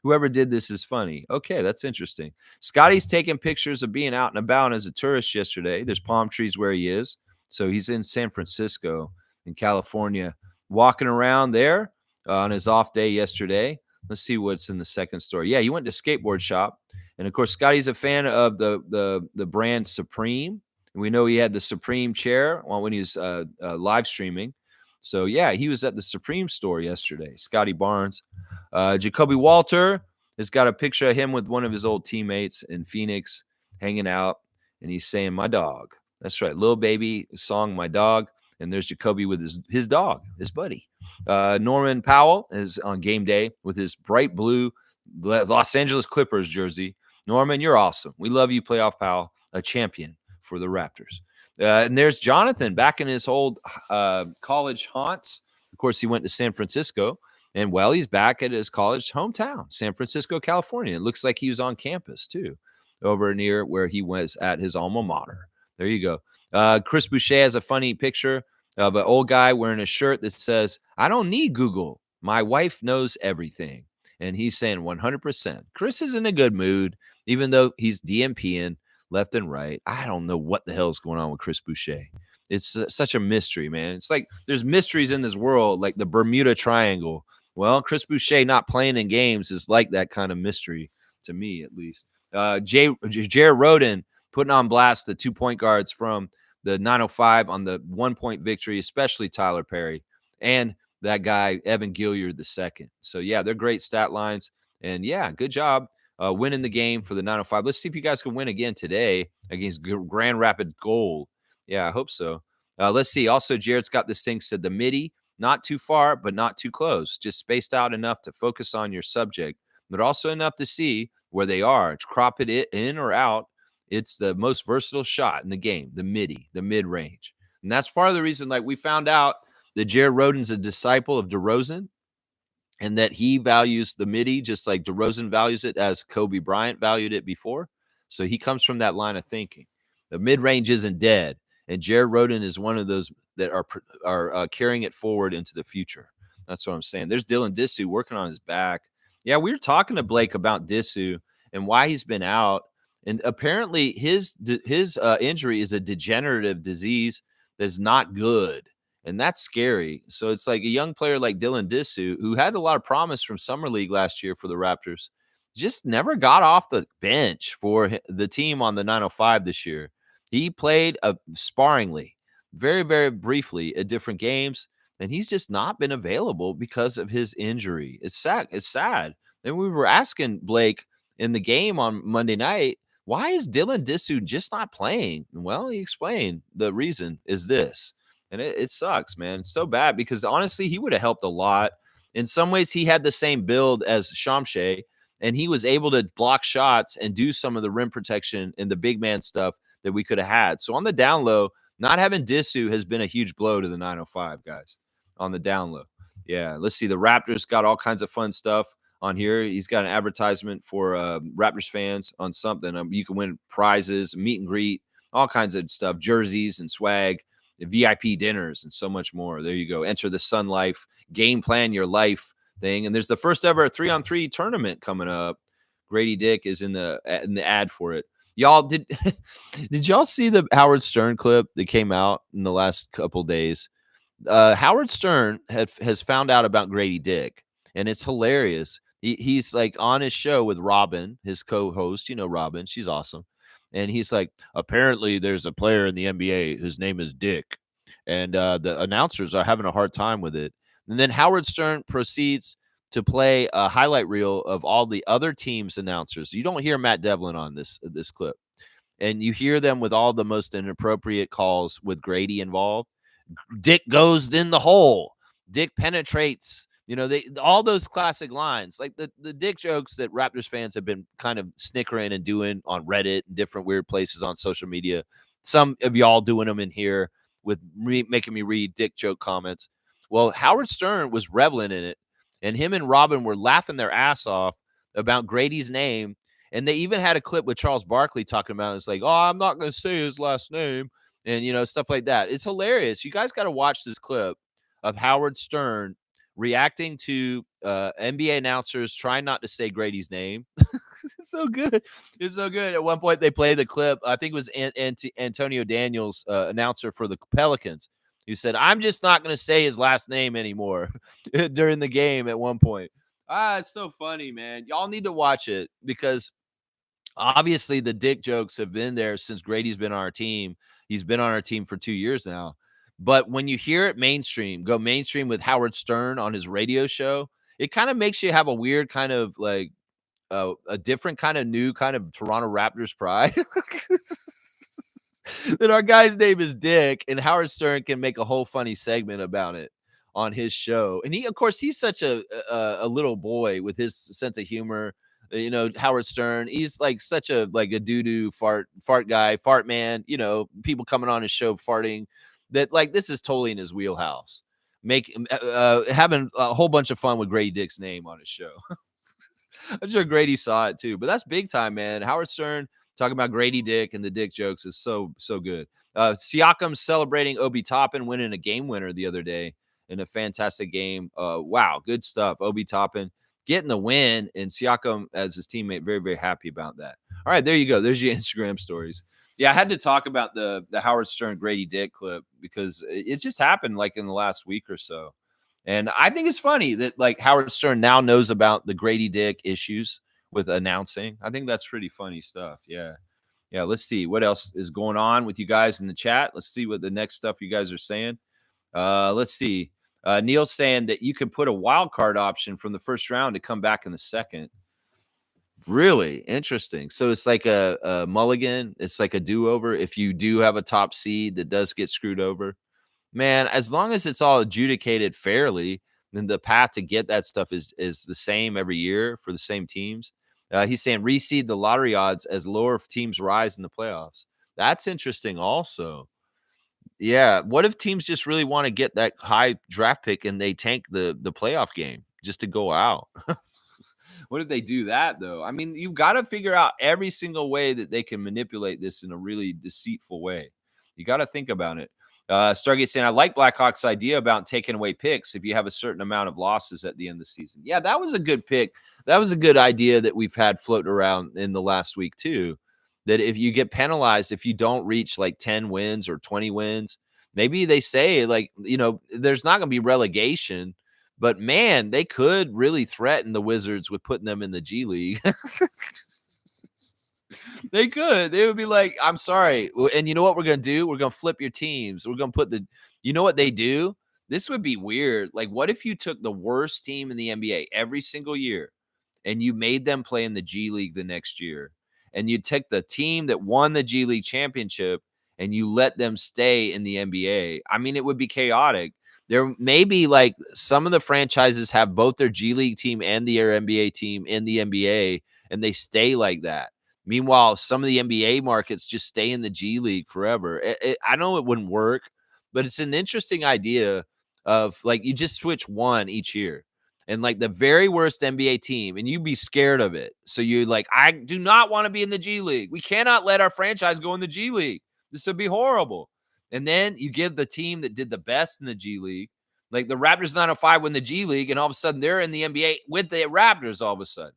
Whoever did this is funny. Okay, that's interesting. Scotty's taking pictures of being out and about as a tourist yesterday. There's palm trees where he is. So he's in San Francisco in California, walking around there on his off day yesterday. Let's see what's in the second story. Yeah, he went to skateboard shop. And, of course, Scotty's a fan of the brand Supreme. And we know he had the Supreme chair when he was live streaming. So, yeah, he was at the Supreme store yesterday, Scotty Barnes. Jacoby Walter has got a picture of him with one of his old teammates in Phoenix hanging out, and he's saying, my dog. That's right, Lil Baby song, My Dog. And there's Jacoby with his dog, his buddy. Norman Powell is on game day with his bright blue Los Angeles Clippers jersey. Norman, you're awesome. We love you, playoff pal, a champion for the Raptors. And there's Jonathan back in his old college haunts. Of course, he went to San Francisco. And, well, he's back at his college hometown, San Francisco, California. It looks like he was on campus, too, over near where he was at his alma mater. There you go. Chris Boucher has a funny picture of an old guy wearing a shirt that says, I don't need Google. My wife knows everything. And he's saying 100%. Chris is in a good mood, even though he's DMPing left and right. I don't know what the hell is going on with Chris Boucher. It's such a mystery, man. It's like there's mysteries in this world, like the Bermuda Triangle. Well, Chris Boucher not playing in games is like that kind of mystery to me, at least. Jared Roden putting on blast the 2 point guards from the 905 on the 1 point victory, especially Tyler Perry. and that guy Evan Gilliard the second. So yeah, they're great stat lines, and yeah, good job winning the game for the 905. Let's see if you guys can win again today against Grand Rapids Gold. Yeah, I hope so. Let's see. Also, Jared's got this thing said the MIDI, not too far, but not too close, just spaced out enough to focus on your subject, but also enough to see where they are. Crop it in or out. It's the most versatile shot in the game, the MIDI, the mid range. And that's part of the reason, like, we found out that Jared Rhoden's a disciple of DeRozan and that he values the MIDI just like DeRozan values it as Kobe Bryant valued it before. So he comes from that line of thinking. The mid range isn't dead, and Jared Rhoden is one of those that are carrying it forward into the future. That's what I'm saying. There's Dylan Disu working on his back. Yeah, we were talking to Blake about Disu and why he's been out, and apparently his injury is a degenerative disease that's not good, and that's scary. So it's like a young player like Dylan Disu, who had a lot of promise from summer league last year for the Raptors, just never got off the bench for the team on the 905 this year. He played sparingly, very, very briefly at different games, and he's just not been available because of his injury. It's sad. It's sad. And we were asking Blake in the game on Monday night, why is Dylan Disu just not playing? Well, he explained the reason is this. And it sucks, man. It's so bad because honestly, he would have helped a lot. In some ways, he had the same build as Shamshay, and he was able to block shots and do some of the rim protection and the big man stuff that we could have had. So on the down low, not having Disu has been a huge blow to the 905 guys on the down low. Yeah, let's see. The Raptors got all kinds of fun stuff on here. He's got an advertisement for Raptors fans on something. You can win prizes, meet and greet, all kinds of stuff, jerseys and swag, VIP dinners, and so much more. There you go. Enter the Sun Life game plan your life thing. And there's the first ever 3-on-3 tournament coming up. Grady Dick is in the ad for it. Y'all did y'all see the Howard Stern clip that came out in the last couple days? Howard Stern has found out about Grady Dick, and it's hilarious. He's like on his show with Robin, his co-host. You know Robin, she's awesome. And he's like, apparently there's a player in the NBA whose name is Dick, and the announcers are having a hard time with it. And then Howard Stern proceeds to play a highlight reel of all the other teams' announcers. You don't hear Matt Devlin on this clip, and you hear them with all the most inappropriate calls with Grady involved. Dick goes in the hole. Dick penetrates. You know, all those classic lines, like the Dick jokes that Raptors fans have been kind of snickering and doing on Reddit and different weird places on social media. Some of y'all doing them in here with making me read Dick joke comments. Well, Howard Stern was reveling in it, and him and Robin were laughing their ass off about Grady's name. And they even had a clip with Charles Barkley talking about it. It's like, oh, I'm not going to say his last name, and, you know, stuff like that. It's hilarious. You guys got to watch this clip of Howard Stern reacting to NBA announcers trying not to say Grady's name. It's so good. It's so good. At one point, they play the clip. I think it was Antonio Daniels, announcer for the Pelicans, who said, I'm just not going to say his last name anymore during the game at one point. It's so funny, man. Y'all need to watch it because obviously the Dick jokes have been there since Grady's been on our team. He's been on our team for 2 years now. But when you hear it go mainstream with Howard Stern on his radio show, it kind of makes you have a weird kind of like a different kind of new kind of Toronto Raptors pride. That our guy's name is Dick, and Howard Stern can make a whole funny segment about it on his show. And he, of course, he's such a little boy with his sense of humor. You know, Howard Stern, he's like such a doo-doo fart guy, fart man, you know, people coming on his show farting, that like this is totally in his wheelhouse. Having a whole bunch of fun with Grady Dick's name on his show. I'm sure Grady saw it too, but that's big time, man. Howard Stern talking about Grady Dick and the Dick jokes is so good. Siakam celebrating Obi Toppin winning a game winner the other day in a fantastic game. Wow, good stuff. Obi Toppin getting the win, and Siakam as his teammate, very, very happy about that. All right, there you go. There's your Instagram stories. Yeah, I had to talk about the Howard Stern Grady Dick clip because it just happened like in the last week or so. And I think it's funny that like Howard Stern now knows about the Grady Dick issues with announcing. I think that's pretty funny stuff. Yeah. Yeah. Let's see what else is going on with you guys in the chat. Let's see what the next stuff you guys are saying. Let's see. Neil's saying that you could put a wild card option from the first round to come back in the second. Really interesting. So it's like a mulligan. It's like a do over if you do have a top seed that does get screwed over. Man, as long as it's all adjudicated fairly, then the path to get that stuff is the same every year for the same teams. He's saying reseed the lottery odds as lower teams rise in the playoffs. That's interesting also. Yeah, what if teams just really wanna get that high draft pick and they tank the playoff game just to go out? What if they do that, though? I mean, you've gotta figure out every single way that they can manipulate this in a really deceitful way. You gotta think about it. Stargate saying, "I like Blackhawks' idea about taking away picks if you have a certain amount of losses at the end of the season." Yeah, that was a good pick. That was a good idea that we've had floating around in the last week too, that if you get penalized if you don't reach, like, 10 wins or 20 wins, maybe they say, like, there's not gonna be relegation, but man, they could really threaten the Wizards with putting them in the G League. They could. They would be like, "I'm sorry, and you know what we're gonna do? We're gonna flip your teams. We're gonna put the." You know what they do? This would be weird. Like, what if you took the worst team in the NBA every single year, and you made them play in the G League the next year, and you took the team that won the G League championship, and you let them stay in the NBA? I mean, it would be chaotic. There may be like some of the franchises have both their G League team and their NBA team in the NBA, and they stay like that. Meanwhile, some of the NBA markets just stay in the G League forever. I know it wouldn't work, but it's an interesting idea of like you just switch one each year. And like the very worst NBA team, and you'd be scared of it. So you're like, I do not want to be in the G League. We cannot let our franchise go in the G League. This would be horrible. And then you give the team that did the best in the G League, like the Raptors 905 win the G League, and all of a sudden they're in the NBA with the Raptors all of a sudden.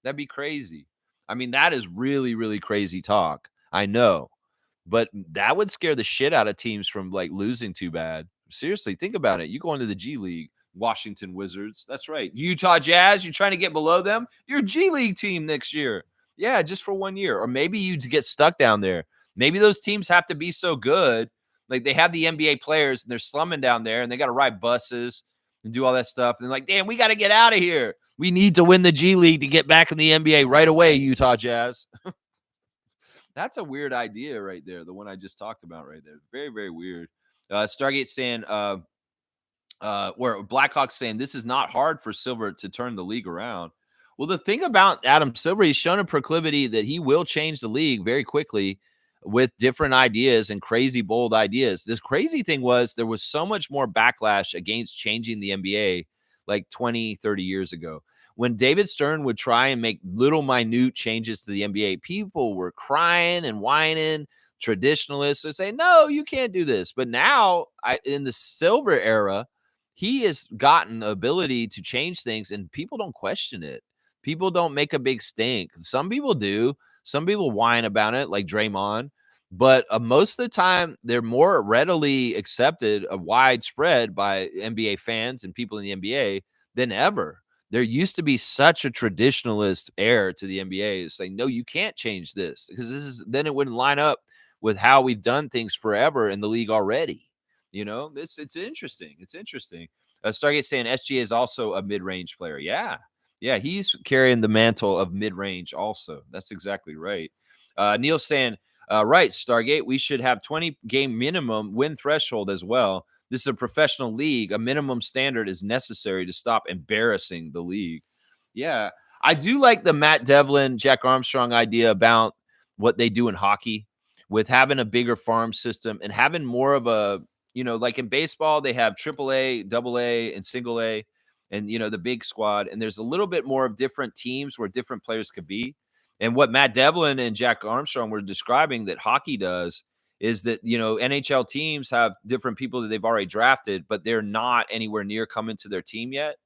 That'd be crazy. I mean, that is really, really crazy talk. I know. But that would scare the shit out of teams from like losing too bad. Seriously, think about it. You go into the G League, Washington Wizards. That's right. Utah Jazz, you're trying to get below them. You're a G League team next year. Yeah, just for 1 year. Or maybe you get stuck down there. Maybe those teams have to be so good. Like they have the NBA players and they're slumming down there and they got to ride buses and do all that stuff. And they're like, damn, we got to get out of here. We need to win the G League to get back in the NBA right away, Utah Jazz. That's a weird idea right there. The one I just talked about right there. Very, very weird. Stargate saying, where Blackhawks saying this is not hard for Silver to turn the league around. Well, the thing about Adam Silver, he's shown a proclivity that he will change the league very quickly with different ideas and crazy, bold ideas. This crazy thing was there was so much more backlash against changing the NBA like 20, 30 years ago. When David Stern would try and make little minute changes to the NBA, people were crying and whining. Traditionalists would say, no, you can't do this. But now, in the Silver era, he has gotten the ability to change things and people don't question it. People don't make a big stink. Some people do. Some people whine about it, like Draymond. But most of the time, they're more readily accepted, widespread by NBA fans and people in the NBA than ever. There used to be such a traditionalist air to the NBA saying, no, you can't change this because then it wouldn't line up with how we've done things forever in the league already. It's interesting. It's interesting. Stargate saying SGA is also a mid-range player. Yeah. Yeah, he's carrying the mantle of mid-range also. That's exactly right. Neil's saying, right, Stargate, we should have 20-game minimum win threshold as well. This is a professional league. A minimum standard is necessary to stop embarrassing the league. Yeah, I do like the Matt Devlin, Jack Armstrong idea about what they do in hockey with having a bigger farm system and having more of a, like in baseball, they have AAA, AA, and single A, and, the big squad. And there's a little bit more of different teams where different players could be. And what Matt Devlin and Jack Armstrong were describing that hockey does is that, NHL teams have different people that they've already drafted, but they're not anywhere near coming to their team yet.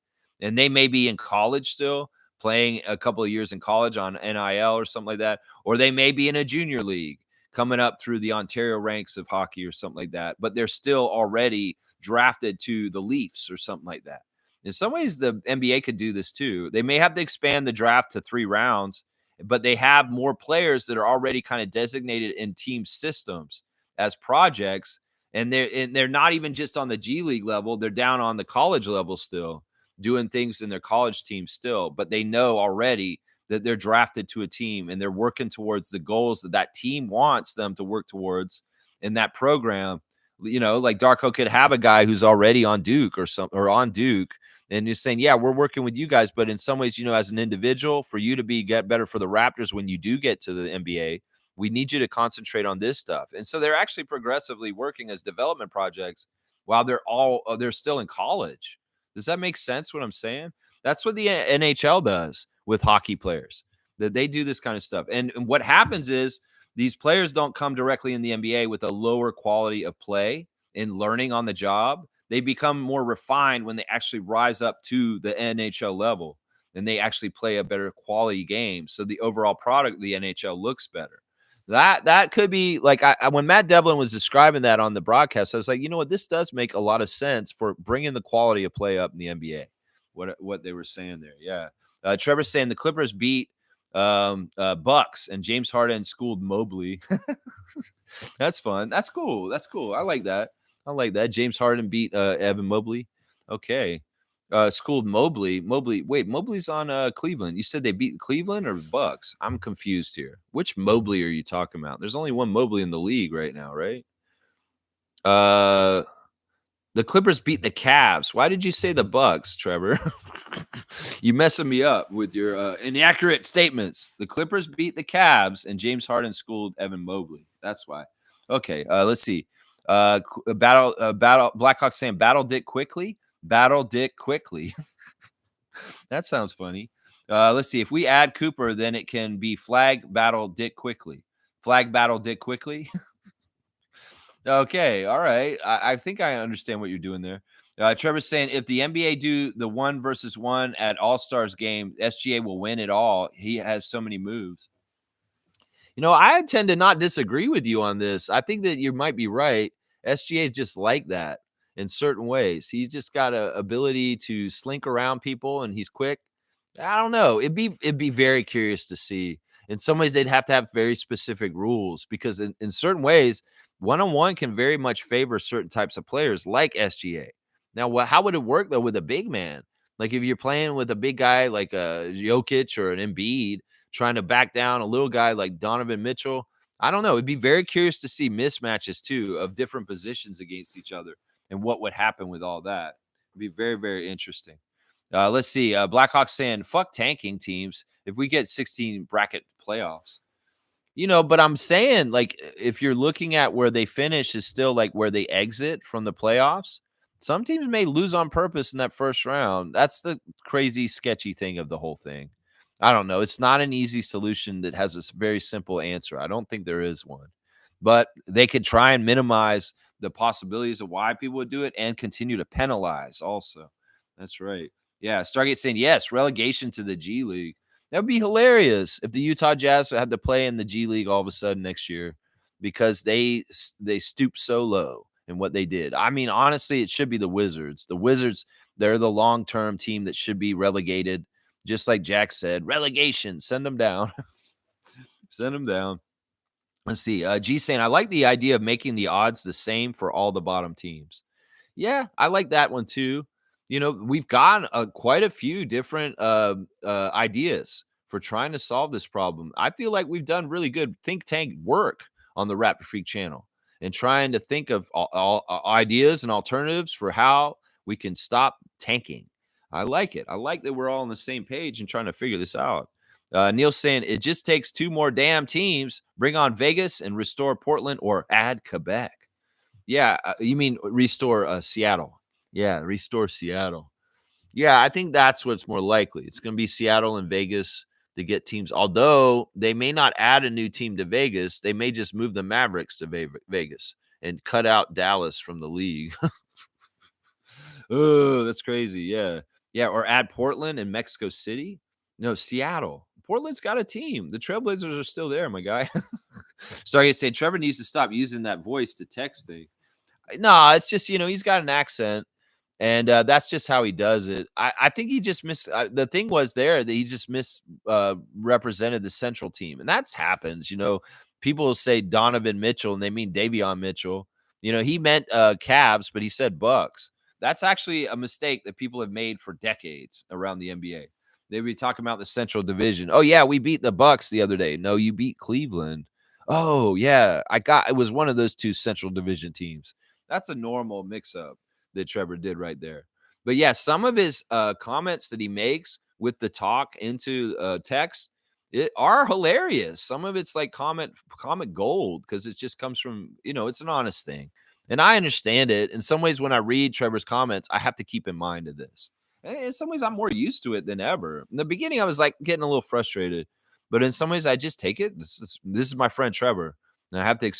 And they may be in college still, playing a couple of years in college on NIL or something like that. Or they may be in a junior league coming up through the Ontario ranks of hockey or something like that. But they're still already drafted to the Leafs or something like that. In some ways, the NBA could do this too. They may have to expand the draft to 3 rounds, but they have more players that are already kind of designated in team systems as projects, And they're not even just on the G League level, they're down on the college level still, doing things in their college team still, but they know already that they're drafted to a team and they're working towards the goals that that team wants them to work towards in that program. You know, like Darko could have a guy who's already on Duke or on Duke, and you're saying, yeah, we're working with you guys, but in some ways, you know, as an individual, for you to get better for the Raptors when you do get to the NBA, we need you to concentrate on this stuff. And so they're actually progressively working as development projects while they're still in college. Does that make sense what I'm saying? That's what the NHL does with hockey players. That they do this kind of stuff. And what happens is these players don't come directly in the NBA with a lower quality of play and learning on the job. They become more refined when they actually rise up to the NHL level and they actually play a better quality game. So the overall product of the NHL looks better. That could be like when Matt Devlin was describing that on the broadcast, I was like, you know what, this does make a lot of sense for bringing the quality of play up in the NBA. What they were saying there, yeah. Trevor's saying the Clippers beat Bucks and James Harden schooled Mobley. That's fun. That's cool. That's cool. I like that. I like that. James Harden beat Evan Mobley. Okay. Schooled Mobley. Wait, Mobley's on Cleveland. You said they beat Cleveland or Bucks? I'm confused here. Which Mobley are you talking about? There's only one Mobley in the league right now, right? The Clippers beat the Cavs. Why did you say the Bucks, Trevor? You messing me up with your inaccurate statements. The Clippers beat the Cavs, and James Harden schooled Evan Mobley. That's why. Okay, let's see. Battle. Blackhawks saying battle Dick quickly. Battle Dick quickly. That sounds funny. Let's see. If we add Cooper, then it can be flag battle Dick quickly. Flag battle Dick quickly. Okay, all right. I think I understand what you're doing there. Trevor's saying if the NBA do the 1-versus-1 at All Stars game, SGA will win it all. He has so many moves. You know, I tend to not disagree with you on this. I think that you might be right. SGA is just like that in certain ways. He's just got a ability to slink around people, and he's quick. I don't know. It'd be very curious to see. In some ways, they'd have to have very specific rules because in certain ways, one-on-one can very much favor certain types of players like SGA. Now, how would it work though with a big man? Like if you're playing with a big guy like a Jokic or an Embiid, trying to back down a little guy like Donovan Mitchell. I don't know. It'd be very curious to see mismatches too of different positions against each other and what would happen with all that. It'd be very, very interesting. Let's see. Blackhawks saying, fuck tanking teams if we get 16 bracket playoffs. You know, but I'm saying, like, if you're looking at where they finish is still like where they exit from the playoffs, some teams may lose on purpose in that first round. That's the crazy, sketchy thing of the whole thing. I don't know. It's not an easy solution that has a very simple answer. I don't think there is one. But they could try and minimize the possibilities of why people would do it and continue to penalize also. That's right. Yeah. Stargate saying, yes, relegation to the G League. That would be hilarious if the Utah Jazz had to play in the G League all of a sudden next year because they stooped so low in what they did. I mean, honestly, it should be the Wizards. The Wizards, they're the long-term team that should be relegated. Just like Jack said, relegation, send them down. Send them down. Let's see. G saying, I like the idea of making the odds the same for all the bottom teams. Yeah, I like that one too. You know, we've got quite a few different ideas for trying to solve this problem. I feel like we've done really good think tank work on the Raptor Freak channel and trying to think of all ideas and alternatives for how we can stop tanking. I like it. I like that we're all on the same page and trying to figure this out. Neil's saying it just takes 2 more damn teams. Bring on Vegas and restore Portland or add Quebec. Yeah, you mean restore Seattle. Yeah, restore Seattle. Yeah, I think that's what's more likely. It's going to be Seattle and Vegas to get teams. Although they may not add a new team to Vegas, they may just move the Mavericks to Vegas and cut out Dallas from the league. Oh, that's crazy. Yeah. Yeah, or add Portland and Mexico City. No, Seattle. Portland's got a team. The Trailblazers are still there, my guy. Sorry, I say Trevor needs to stop using that voice to text thing. No, it's just, you know, he's got an accent, and that's just how he does it. I think he just missed the thing was there that he just represented the Central team, and that's happens. You know, people say Donovan Mitchell, and they mean Davion Mitchell. He meant Cavs, but he said Bucks. That's actually a mistake that people have made for decades around the NBA. They would be talking about the Central Division. Oh yeah, we beat the Bucks the other day. No, you beat Cleveland. Oh yeah, it was one of those two Central Division teams. That's a normal mix-up that Trevor did right there. But yeah, some of his comments that he makes with the talk into text are hilarious. Some of it's like comic gold because it just comes from it's an honest thing, and I understand it. In some ways, when I read Trevor's comments, I have to keep in mind of this. And in some ways, I'm more used to it than ever. In the beginning, I was like getting a little frustrated, but in some ways, I just take it. This is my friend Trevor, and I have to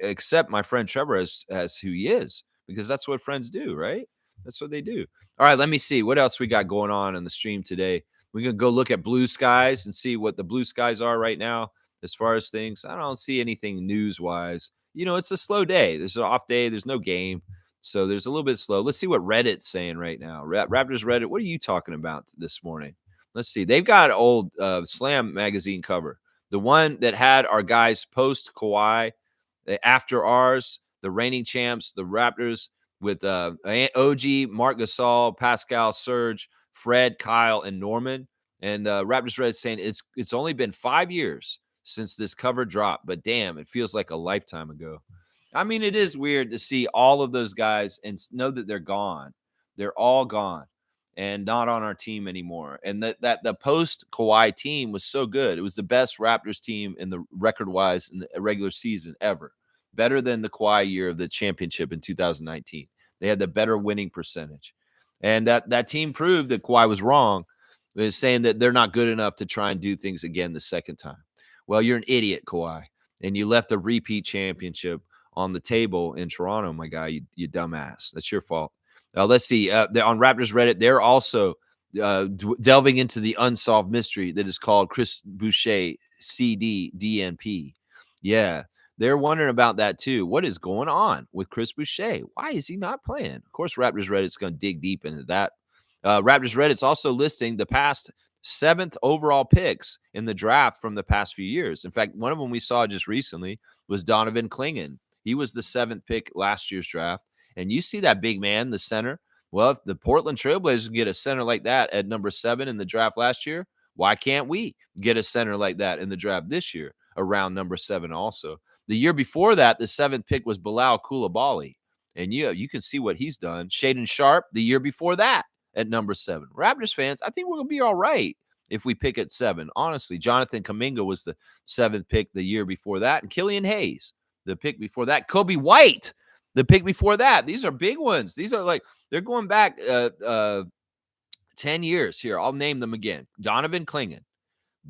accept my friend Trevor as who he is because that's what friends do, right? That's what they do. All right, let me see what else we got going on in the stream today. We're gonna go look at blue skies and see what the blue skies are right now as far as things. I don't see anything news wise. It's a slow day. There's an off day. There's no game, so there's a little bit slow. Let's see what Reddit's saying right now. Raptors Reddit. What are you talking about this morning? Let's see. They've got old Slam magazine cover, the one that had our guys post Kawhi after ours, the reigning champs, the Raptors with OG, Mark Gasol, Pascal, Serge, Fred, Kyle, and Norman. And Raptors Red saying it's only been 5 years since this cover dropped, but damn, it feels like a lifetime ago. I mean, it is weird to see all of those guys and know that they're gone. They're all gone and not on our team anymore. And that the post Kawhi team was so good. It was the best Raptors team in the record wise in the regular season ever. Better than the Kawhi year of the championship in 2019. They had the better winning percentage. And that team proved that Kawhi was wrong. Is saying that they're not good enough to try and do things again the second time. Well, you're an idiot, Kawhi, and you left a repeat championship on the table in Toronto, my guy. You dumbass. That's your fault. Let's see. On Raptors Reddit, they're also delving into the unsolved mystery that is called Chris Boucher CD DNP. Yeah, they're wondering about that too. What is going on with Chris Boucher? Why is he not playing? Of course, Raptors Reddit's going to dig deep into that. Raptors Reddit's also listing the past 7th overall picks in the draft from the past few years. In fact, one of them we saw just recently was Donovan Clingan. He was the 7th pick last year's draft. And you see that big man, the center. Well, if the Portland Trailblazers get a center like that at number 7 in the draft last year, why can't we get a center like that in the draft this year around number 7 also? The year before that, the 7th pick was Bilal Coulibaly. And you can see what he's done. Shaden Sharp the year before that at number 7. Raptors fans, I think we're going to be all right if we pick at 7. Honestly, Jonathan Kuminga was the 7th pick the year before that. And Killian Hayes, the pick before that. Kobe White, the pick before that. These are big ones. These are like, they're going back 10 years here. I'll name them again. Donovan Clingan,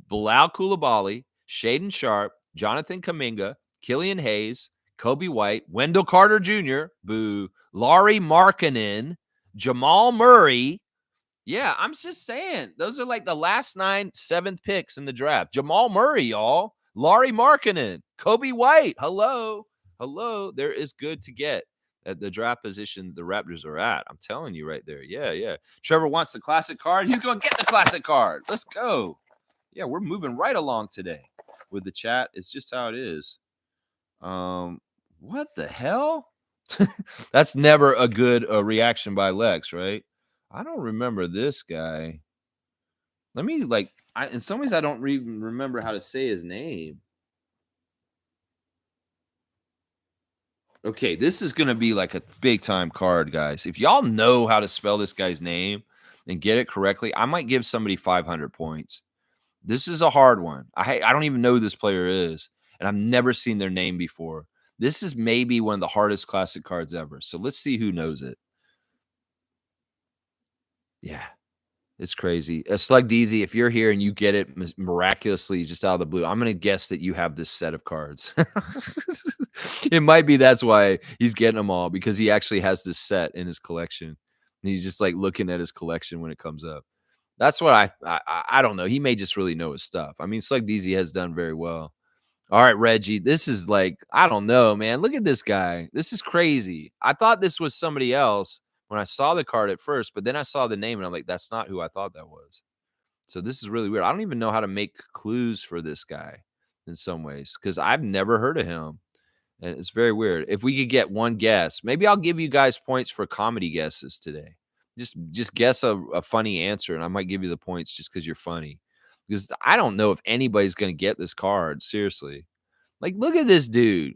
Bilal Coulibaly, Shaden Sharp, Jonathan Kuminga, Killian Hayes, Kobe White, Wendell Carter Jr., boo, Laurie Markkanen, Jamal Murray. Yeah, I'm just saying. Those are like the last 9 7th picks in the draft. Jamal Murray, y'all. Laurie Markkanen. Kobe White. Hello. Hello. There is good to get at the draft position the Raptors are at. I'm telling you right there. Yeah, yeah. Trevor wants the classic card. He's going to get the classic card. Let's go. Yeah, we're moving right along today with the chat. It's just how it is. What the hell? That's never a good reaction by Lex, right? I don't remember this guy. Let me in some ways I don't even remember how to say his name. Okay, this is going to be like a big time card, guys. If y'all know how to spell this guy's name and get it correctly, I might give somebody 500 points. This is a hard one. I don't even know who this player is, and I've never seen their name before. This is maybe one of the hardest classic cards ever. So let's see who knows it. Yeah, it's crazy. Slug DZ, if you're here and you get it miraculously just out of the blue, I'm going to guess that you have this set of cards. It might be that's why he's getting them all, because he actually has this set in his collection. And he's just like looking at his collection when it comes up. That's what I don't know. He may just really know his stuff. I mean, Slug DZ has done very well. All right, Reggie, this is like, I don't know, man. Look at this guy. This is crazy. I thought this was somebody else when I saw the card at first, but then I saw the name and I'm like, that's not who I thought that was. So this is really weird. I don't even know how to make clues for this guy in some ways because I've never heard of him. And it's very weird. If we could get one guess, maybe I'll give you guys points for comedy guesses today. Just guess a funny answer, and I might give you the points just because you're funny. Because I don't know if anybody's gonna get this card. Seriously. Like, look at this dude.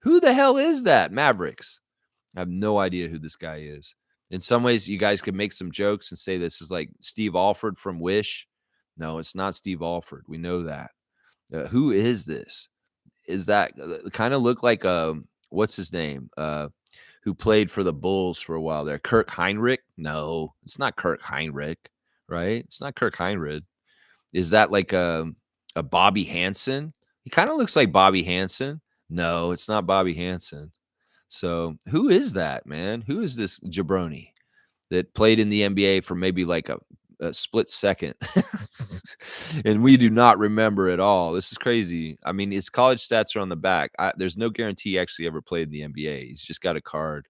Who the hell is that? Mavericks. I have no idea who this guy is. In some ways, you guys could make some jokes and say this is like Steve Alford from Wish. No, it's not Steve Alford. We know that. Who is this? Is that kind of look like what's his name? Who played for the Bulls for a while there? Kirk Heinrich? No, it's not Kirk Heinrich, right? It's not Kirk Heinrich. Is that like a Bobby Hansen? He kind of looks like Bobby Hansen. No, it's not Bobby Hansen. So who is that, man? Who is this jabroni that played in the NBA for maybe like a split second? And we do not remember at all. This is crazy. I mean, his college stats are on the back. There's no guarantee he actually ever played in the NBA. He's just got a card.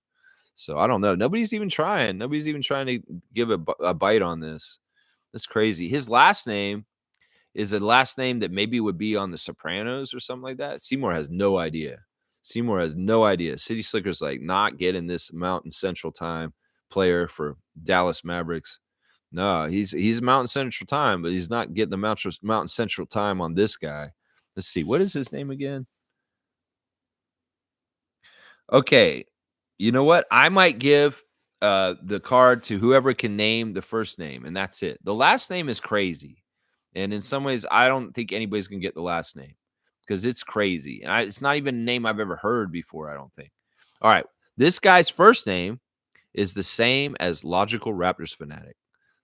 So I don't know. Nobody's even trying. Nobody's even trying to give a bite on this. That's crazy. His last name is a last name that maybe would be on The Sopranos or something like that. Seymour has no idea. Seymour has no idea. City Slicker's like not getting this Mountain Central Time player for Dallas Mavericks. No, he's Mountain Central Time, but he's not getting the Mountain Central Time on this guy. Let's see. What is his name again? Okay. You know what? I might give the card to whoever can name the first name, and that's it. The last name is crazy. And in some ways, I don't think anybody's going to get the last name because it's crazy. And it's not even a name I've ever heard before, I don't think. All right. This guy's first name is the same as Logical Raptors Fanatic.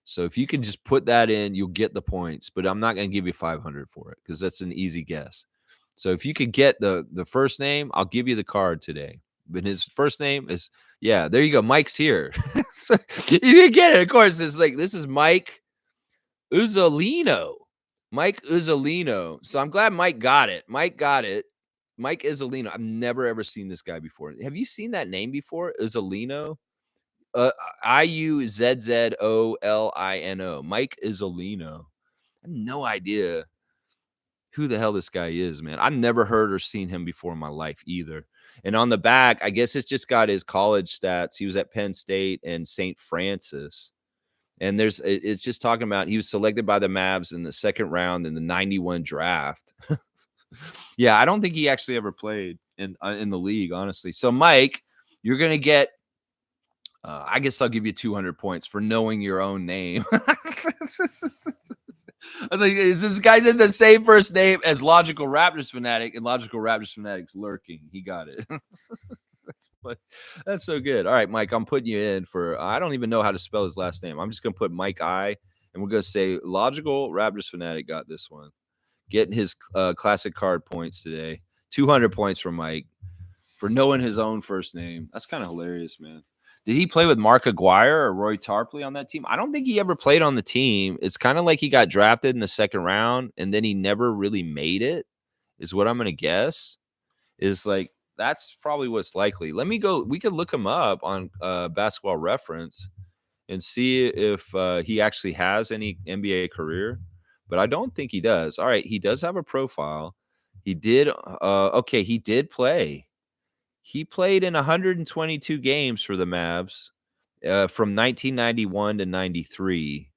So if you can just put that in, you'll get the points. But I'm not going to give you 500 for it because that's an easy guess. So if you could get the first name, I'll give you the card today. But his first name is, yeah, there you go. Mike's here. So you can get it. Of course, it's like, this is Mike Uzzolino. Mike Uzzolino. So I'm glad Mike got it. Mike got it. Mike Uzzolino. I've never ever seen this guy before. Have you seen that name before? Uzzolino? Iuzzolino. Mike Izzolino. I have no idea who the hell this guy is, man. I've never heard or seen him before in my life either. And on the back, I guess it's just got his college stats. He was at Penn State and St. Francis. And it's just talking about he was selected by the Mavs in the second round in the 91 draft. Yeah, I don't think he actually ever played in the league, honestly. So, Mike, you're going to get I guess I'll give you 200 points for knowing your own name. I was like, this guy says the same first name as Logical Raptors Fanatic, and Logical Raptors Fanatic's lurking. He got it. That's so good. All right, Mike, I'm putting you in for, I don't even know how to spell his last name. I'm just going to put Mike I, and we're going to say Logical Raptors Fanatic got this one. Getting his classic card points today. 200 points for Mike for knowing his own first name. That's kind of hilarious, man. Did he play with Mark Aguirre or Roy Tarpley on that team? I don't think he ever played on the team. It's kind of like he got drafted in the second round and then he never really made it, is what I'm going to guess. Is like, that's probably what's likely. Let me go. We could look him up on Basketball Reference and see if he actually has any NBA career. But I don't think he does. All right. He does have a profile. He did. Okay. He did play. He played in 122 games for the Mavs from 1991 to 93.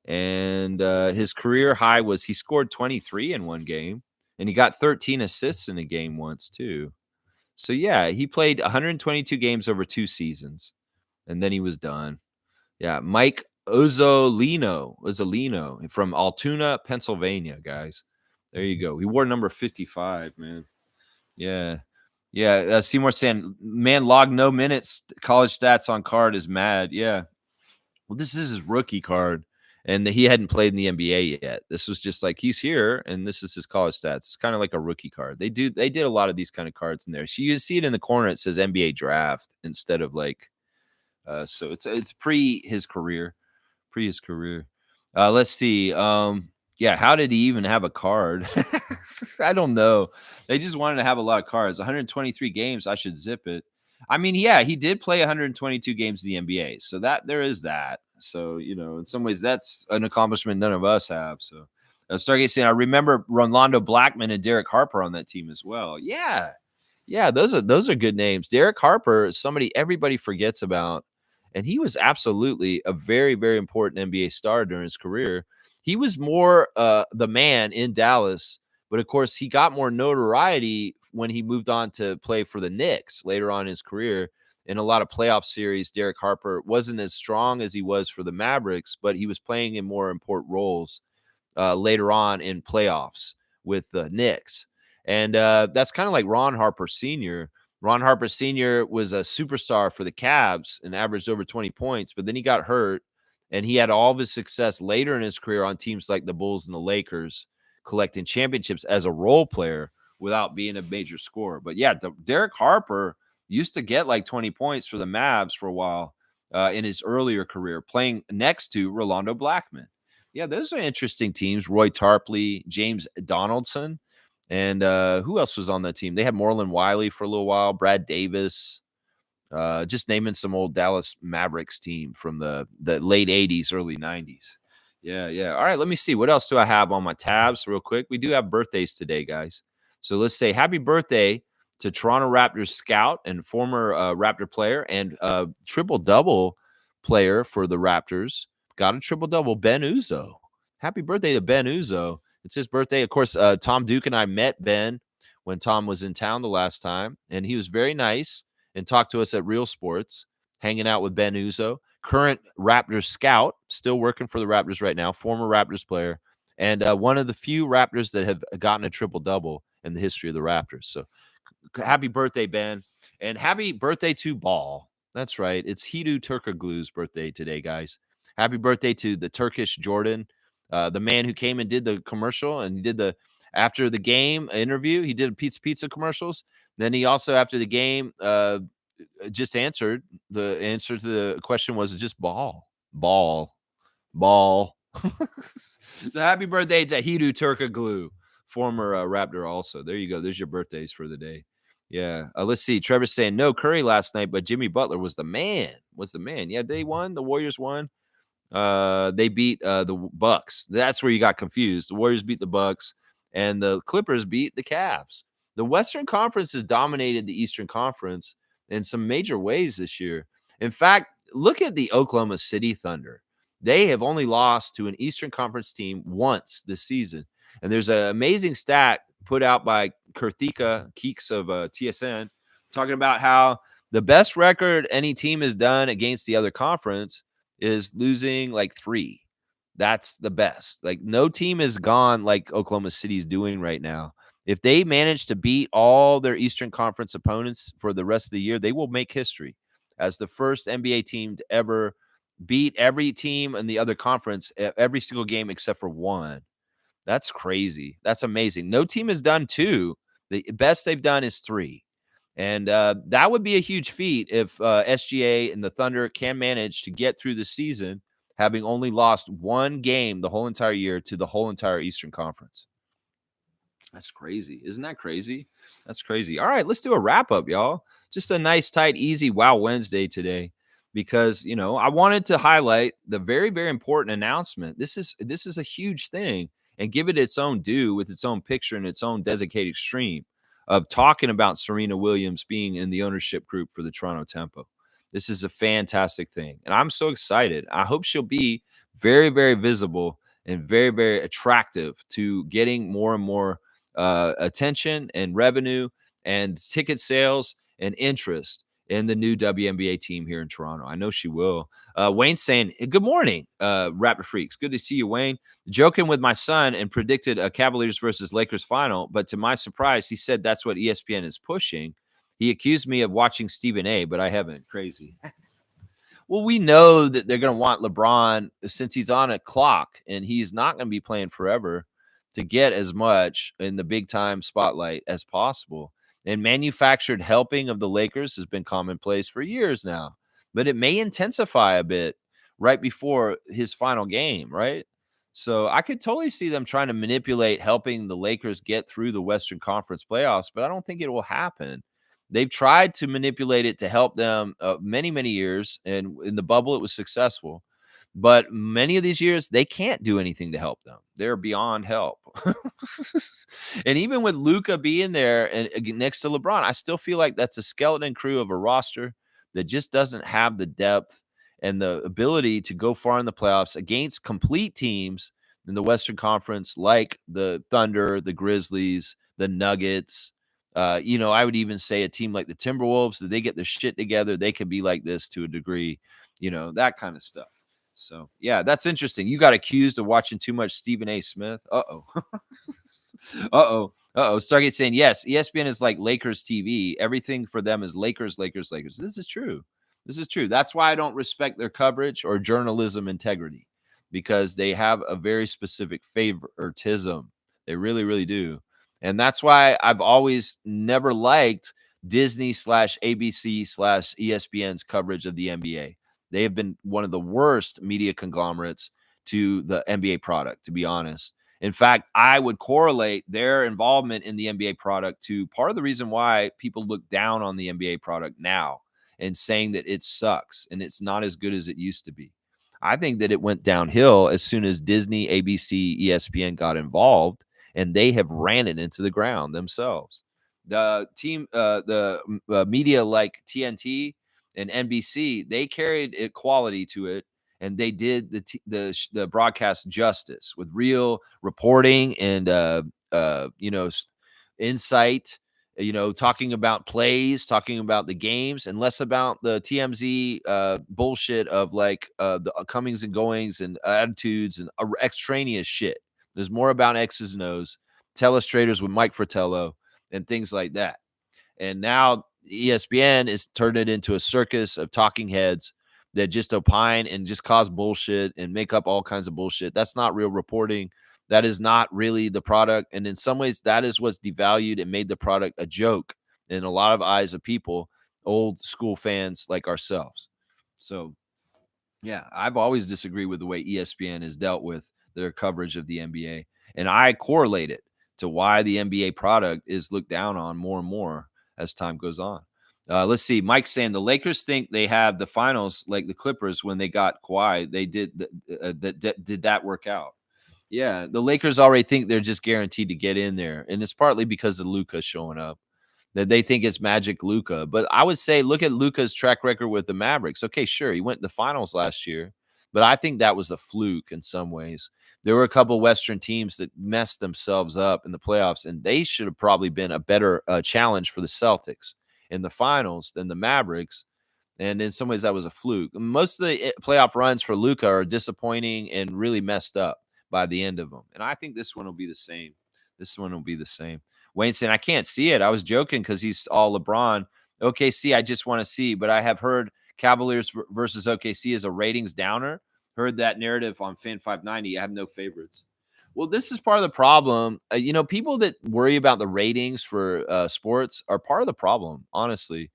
And his career high was he scored 23 in one game, and he got 13 assists in a game once too. So, yeah, he played 122 games over 2 seasons, and then he was done. Yeah, Mike Uzzolino from Altoona, Pennsylvania, guys. There you go. He wore number 55, man. Yeah. Yeah, Seymour saying, man, log no minutes. College stats on card is mad. Yeah. Well, this is his rookie card, and he hadn't played in the NBA yet. This was just like he's here, and this is his college stats. It's kind of like a rookie card. They did a lot of these kind of cards in there. So you see it in the corner. It says NBA draft instead of like. So it's pre his career. Let's see. Yeah, how did he even have a card? I don't know. They just wanted to have a lot of cards. 123 games. I should zip it. I mean, yeah, he did play 122 games in the NBA. So that there is that. So, in some ways, that's an accomplishment none of us have. So Stargate saying, I remember Rolando Blackman and Derek Harper on that team as well. Yeah. Yeah, those are good names. Derek Harper is somebody everybody forgets about, and he was absolutely a very, very important NBA star during his career. He was more the man in Dallas, but of course, he got more notoriety when he moved on to play for the Knicks later on in his career. In a lot of playoff series, Derek Harper wasn't as strong as he was for the Mavericks, but he was playing in more important roles later on in playoffs with the Knicks. And that's kind of like Ron Harper Sr. Ron Harper Sr. was a superstar for the Cavs and averaged over 20 points, but then he got hurt and he had all of his success later in his career on teams like the Bulls and the Lakers, collecting championships as a role player without being a major scorer. But yeah, Derek Harper used to get like 20 points for the Mavs for a while in his earlier career, playing next to Rolando Blackman. Yeah, those are interesting teams. Roy Tarpley, James Donaldson, and who else was on that team? They had Moreland Wiley for a little while, Brad Davis. Just naming some old Dallas Mavericks team from the late 80s, early 90s. Yeah, yeah. All right, let me see. What else do I have on my tabs real quick? We do have birthdays today, guys. So let's say happy birthday to Toronto Raptors scout and former Raptor player and triple-double player for the Raptors. Got a triple-double, Ben Uzo. Happy birthday to Ben Uzo. It's his birthday. Of course, Tom Duke and I met Ben when Tom was in town the last time, and he was very nice and talked to us at Real Sports, hanging out with Ben Uzo, current Raptors scout, still working for the Raptors right now, former Raptors player, and one of the few Raptors that have gotten a triple double in the history of the Raptors. So happy birthday, Ben. And happy birthday to Ball. That's right. It's Hidu Turkoglu's birthday today, guys. Happy birthday to the Turkish Jordan, the man who came and did the commercial and he did the after the game interview. He did pizza commercials. Then he also, after the game, just answered. The answer to the question was just ball, ball. So happy birthday to Hidu Turkoglu, former Raptor also. There you go. There's your birthdays for the day. Yeah. Let's see. Trevor's saying no Curry last night, but Jimmy Butler was the man. Was the man. Yeah, they won. The Warriors won. They beat the Bucks. That's where you got confused. The Warriors beat the Bucks, and the Clippers beat the Cavs. The Western Conference has dominated the Eastern Conference in some major ways this year. In fact, look at the Oklahoma City Thunder. They have only lost to an Eastern Conference team once this season. And there's an amazing stat put out by Kurthika Keeks of TSN talking about how the best record any team has done against the other conference is losing like 3. That's the best. Like no team is gone like Oklahoma City's doing right now. If they manage to beat all their Eastern Conference opponents for the rest of the year, they will make history as the first NBA team to ever beat every team in the other conference every single game except for one. That's crazy. That's amazing. No team has done 2. The best they've done is 3. And that would be a huge feat if SGA and the Thunder can manage to get through the season, having only lost 1 game the whole entire year to the whole entire Eastern Conference. That's crazy. Isn't that crazy? That's crazy. All right, let's do a wrap up, y'all. Just a nice, tight, easy Wow Wednesday today because, I wanted to highlight the very, very important announcement. This is a huge thing and give it its own due with its own picture and its own dedicated stream of talking about Serena Williams being in the ownership group for the Toronto Tempo. This is a fantastic thing. And I'm so excited. I hope she'll be very, very visible and very, very attractive to getting more and more attention and revenue and ticket sales and interest in the new WNBA team here in Toronto. I know she will. Wayne's saying, good morning, Raptor Freaks. Good to see you, Wayne. Joking with my son and predicted a Cavaliers versus Lakers final, but to my surprise, he said that's what ESPN is pushing. He accused me of watching Stephen A., but I haven't. Crazy. Well, we know that they're going to want LeBron since he's on a clock and he's not going to be playing forever to get as much in the big time spotlight as possible. And manufactured helping of the Lakers has been commonplace for years now, but it may intensify a bit right before his final game, right? So I could totally see them trying to manipulate helping the Lakers get through the Western Conference playoffs, but I don't think it will happen. They've tried to manipulate it to help them many, many years, and in the bubble, it was successful. But many of these years, they can't do anything to help them. They're beyond help. And even with Luka being there and next to LeBron, I still feel like that's a skeleton crew of a roster that just doesn't have the depth and the ability to go far in the playoffs against complete teams in the Western Conference, like the Thunder, the Grizzlies, the Nuggets. I would even say a team like the Timberwolves, that they get their shit together, they could be like this to a degree, that kind of stuff. So, yeah, that's interesting. You got accused of watching too much Stephen A. Smith. Uh-oh. Uh-oh. Uh-oh. Stargate saying, yes, ESPN is like Lakers TV. Everything for them is Lakers, Lakers, Lakers. This is true. This is true. That's why I don't respect their coverage or journalism integrity, because they have a very specific favoritism. They really, really do. And that's why I've always never liked Disney slash ABC slash ESPN's coverage of the NBA. They have been one of the worst media conglomerates to the NBA product, to be honest. In fact, I would correlate their involvement in the NBA product to part of the reason why people look down on the NBA product now and saying that it sucks and it's not as good as it used to be. I think that it went downhill as soon as Disney, ABC, ESPN got involved, and they have ran it into the ground themselves. The team, the media like TNT and NBC, they carried equality to it, and they did the broadcast justice with real reporting and insight. Talking about plays, talking about the games, and less about the TMZ bullshit of like the comings and goings and attitudes and extraneous shit. There's more about X's and O's, telestrators with Mike Fratello, and things like that. And now ESPN is turned it into a circus of talking heads that just opine and just cause bullshit and make up all kinds of bullshit. That's not real reporting. That is not really the product. And in some ways, that is what's devalued and made the product a joke in a lot of eyes of people, old school fans like ourselves. So, yeah, I've always disagreed with the way ESPN has dealt with their coverage of the NBA. And I correlate it to why the NBA product is looked down on more and more as time goes on. Let's see. Mike's saying the Lakers think they have the finals like the Clippers when they got Kawhi. They did that work out? Yeah, the Lakers already think they're just guaranteed to get in there, and it's partly because of Luka showing up. That they think it's magic Luka. But I would say look at Luka's track record with the Mavericks. Okay, sure, he went to the finals last year, but I think that was a fluke in some ways. There were a couple Western teams that messed themselves up in the playoffs, and they should have probably been a better challenge for the Celtics in the finals than the Mavericks. And in some ways, that was a fluke. Most of the playoff runs for Luka are disappointing and really messed up by the end of them. And I think this one will be the same. This one will be the same. Wayne saying, I can't see it. I was joking because he's all LeBron. OKC, I just want to see. But I have heard Cavaliers versus OKC is a ratings downer. Heard that narrative on Fan 590. I have no favorites. Well, this is part of the problem. People that worry about the ratings for sports are part of the problem, honestly.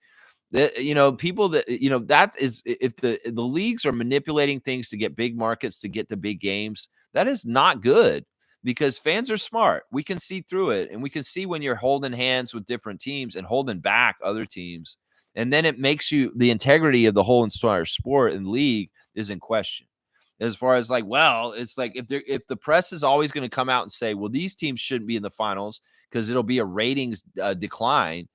People that is, if the leagues are manipulating things to get big markets, to get the big games, that is not good, because fans are smart. We can see through it, and we can see when you're holding hands with different teams and holding back other teams. And then it makes the integrity of the whole entire sport and league is in question. As far as like, well, it's like if the press is always going to come out and say, well, these teams shouldn't be in the finals because it'll be a ratings decline.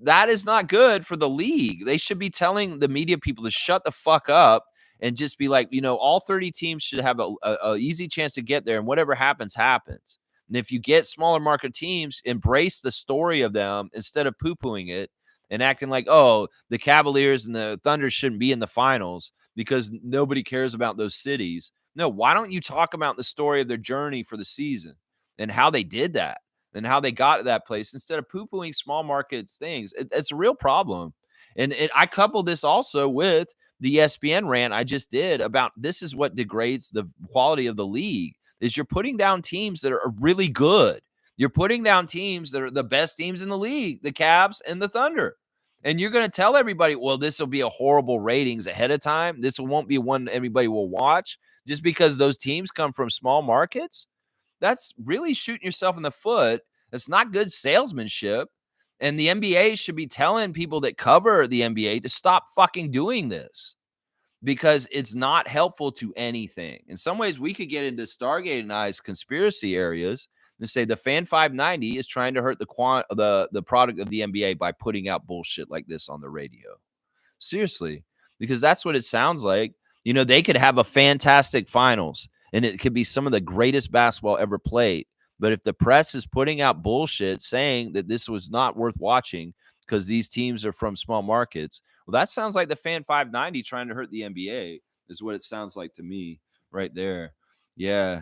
That is not good for the league. They should be telling the media people to shut the fuck up and just be like, all 30 teams should have a easy chance to get there, and whatever happens, happens. And if you get smaller market teams, embrace the story of them instead of poo-pooing it and acting like, oh, the Cavaliers and the Thunder shouldn't be in the finals because nobody cares about those cities. No, why don't you talk about the story of their journey for the season and how they did that and how they got to that place instead of poo-pooing small markets things? It's a real problem. And I couple this also with the ESPN rant I just did about this is what degrades the quality of the league, is you're putting down teams that are really good. You're putting down teams that are the best teams in the league, the Cavs and the Thunder. And you're going to tell everybody, well, this will be a horrible ratings ahead of time. This won't be one everybody will watch just because those teams come from small markets. That's really shooting yourself in the foot. That's not good salesmanship. And the NBA should be telling people that cover the NBA to stop fucking doing this. because it's not helpful to anything. In some ways, we could get into Stargate and I's conspiracy areas and say the Fan 590 is trying to hurt the product of the NBA by putting out bullshit like this on the radio. Seriously, because that's what it sounds like. You know, they could have a fantastic finals and it could be some of the greatest basketball ever played. But if the press is putting out bullshit saying that this was not worth watching because these teams are from small markets, well, that sounds like the Fan 590 trying to hurt the NBA, is what it sounds like to me right there. Yeah.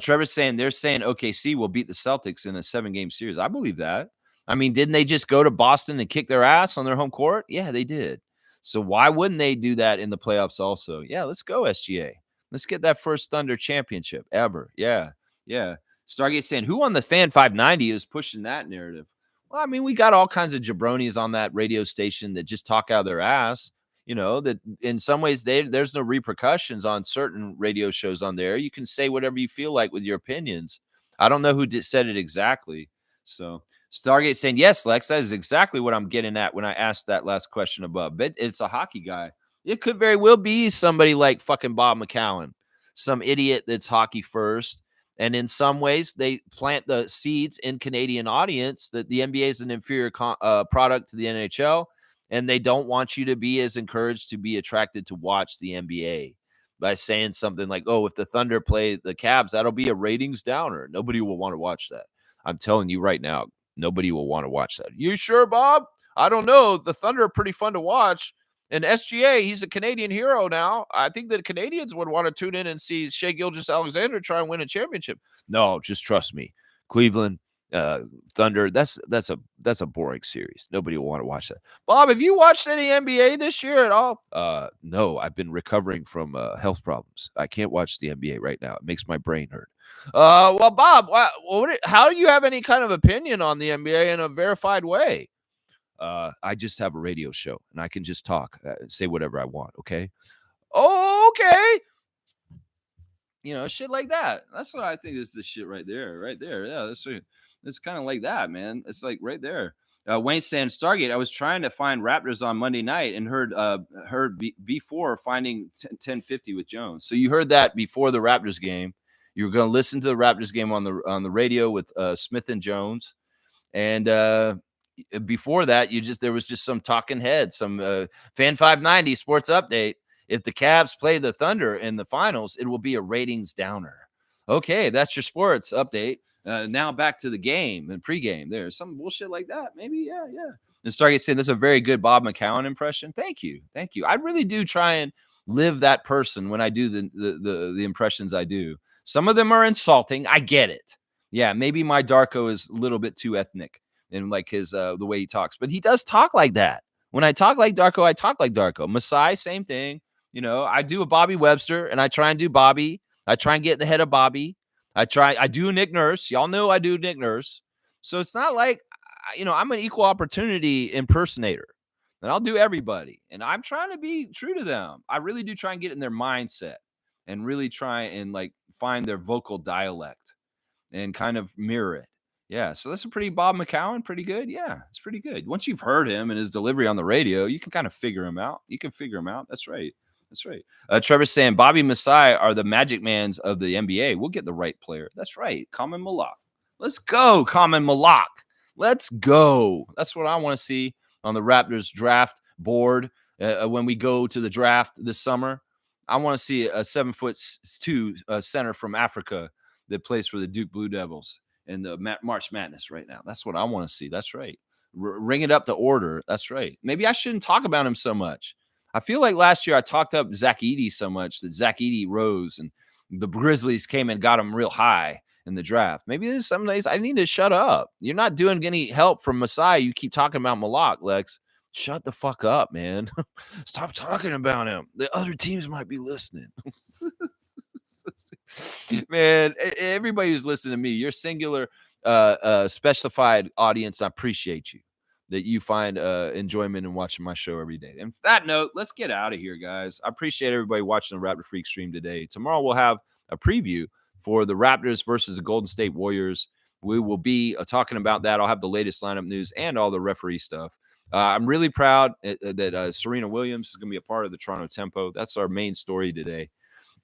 Trevor's saying they're saying OKC will beat the Celtics in a 7-game series. I believe that. I mean, didn't they just go to Boston and kick their ass on their home court? Yeah, they did. So why wouldn't they do that in the playoffs also? Yeah, let's go, SGA. Let's get that first Thunder championship ever. Yeah, yeah. Stargate saying, who on the Fan 590 is pushing that narrative? Well, I mean, we got all kinds of jabronis on that radio station that just talk out of their ass. You know, that in some ways there's no repercussions on certain radio shows on there. You can say whatever you feel like with your opinions. I don't know who said it exactly. So Stargate saying, yes, Lex, that is exactly what I'm getting at when I asked that last question above. But it's a hockey guy. It could very well be somebody like fucking Bob McCowan, some idiot that's hockey first. And in some ways, they plant the seeds in Canadian audience that the NBA is an inferior product to the NHL, and they don't want you to be as encouraged to be attracted to watch the NBA by saying something like, oh, if the Thunder play the Cavs, that'll be a ratings downer. Nobody will want to watch that. I'm telling you right now, nobody will want to watch that. You sure, Bob? I don't know. The Thunder are pretty fun to watch. And SGA, he's a Canadian hero now. I think that Canadians would want to tune in and see Shai Gilgeous-Alexander try and win a championship. No, just trust me. Cleveland, Thunder, that's a boring series. Nobody will want to watch that. Bob, have you watched any NBA this year at all? No, I've been recovering from health problems. I can't watch the NBA right now. It makes my brain hurt. Well, Bob, how do you have any kind of opinion on the NBA in a verified way? I just have a radio show and I can just talk, say whatever I want. Okay. Oh, okay. You know, shit like that. That's what I think is the shit right there. Right there. Yeah. It's kind of like that, man. It's like right there. Wayne saying Stargate. I was trying to find Raptors on Monday night and heard before finding 1050 with Jones. So you heard that before the Raptors game. You were going to listen to the Raptors game on the radio with Smith and Jones. And before that, there was just some talking head, some Fan 590 sports update. If the Cavs play the Thunder in the finals, it will be a ratings downer. Okay, that's your sports update. Now back to the game and pregame. There's some bullshit like that. Maybe, yeah. And Stargate saying, this is a very good Bob McCowan impression. Thank you. I really do try and live that person when I do the impressions I do. Some of them are insulting. I get it. Yeah, maybe my Darko is a little bit too ethnic in like his the way he talks, but he does talk like that. When I talk like Darko, I talk like Darko. Masai, same thing. You know, I do a Bobby Webster and I try and do Bobby. I try and get in the head of Bobby. I do Nick Nurse. Y'all know I do Nick Nurse. So it's not like, you know, I'm an equal opportunity impersonator and I'll do everybody. And I'm trying to be true to them. I really do try and get in their mindset and really try and like find their vocal dialect and kind of mirror it. Yeah, so that's a pretty Bob McCowan, pretty good. Yeah, it's pretty good. Once you've heard him and his delivery on the radio, you can kind of figure him out. That's right. Trevor's saying Bobby Masai are the magic mans of the NBA. We'll get the right player. That's right. Common Malak. Let's go, Common Malak. Let's go. That's what I want to see on the Raptors draft board when we go to the draft this summer. I want to see a 7'2" center from Africa that plays for the Duke Blue Devils in the March Madness right now. That's what I want to see. That's right. Ring it up to order. That's right. Maybe I shouldn't talk about him so much. I feel like last year I talked up Zach Edey so much that Zach Edey rose and the Grizzlies came and got him real high in the draft. Maybe there's some days I need to shut up. You're not doing any help from Masai. You keep talking about Malak, Lex. Shut the fuck up, man. Stop talking about him. The other teams might be listening. Man, everybody who's listening to me, your singular specified audience, I appreciate you that you find enjoyment in watching my show every day. And for that note, let's get out of here, guys. I appreciate everybody watching the Raptor Freak stream today. Tomorrow we'll have a preview for the Raptors versus the Golden State Warriors. We will be talking about that. I'll have the latest lineup news and all the referee stuff. I'm really proud that Serena Williams is going to be a part of the Toronto Tempo. That's our main story today.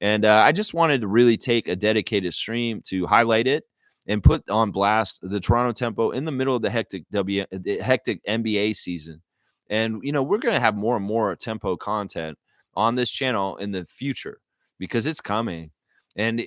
And I just wanted to really take a dedicated stream to highlight it and put on blast the Toronto Tempo in the middle of the hectic NBA season. And we're going to have more and more tempo content on this channel in the future because it's coming. And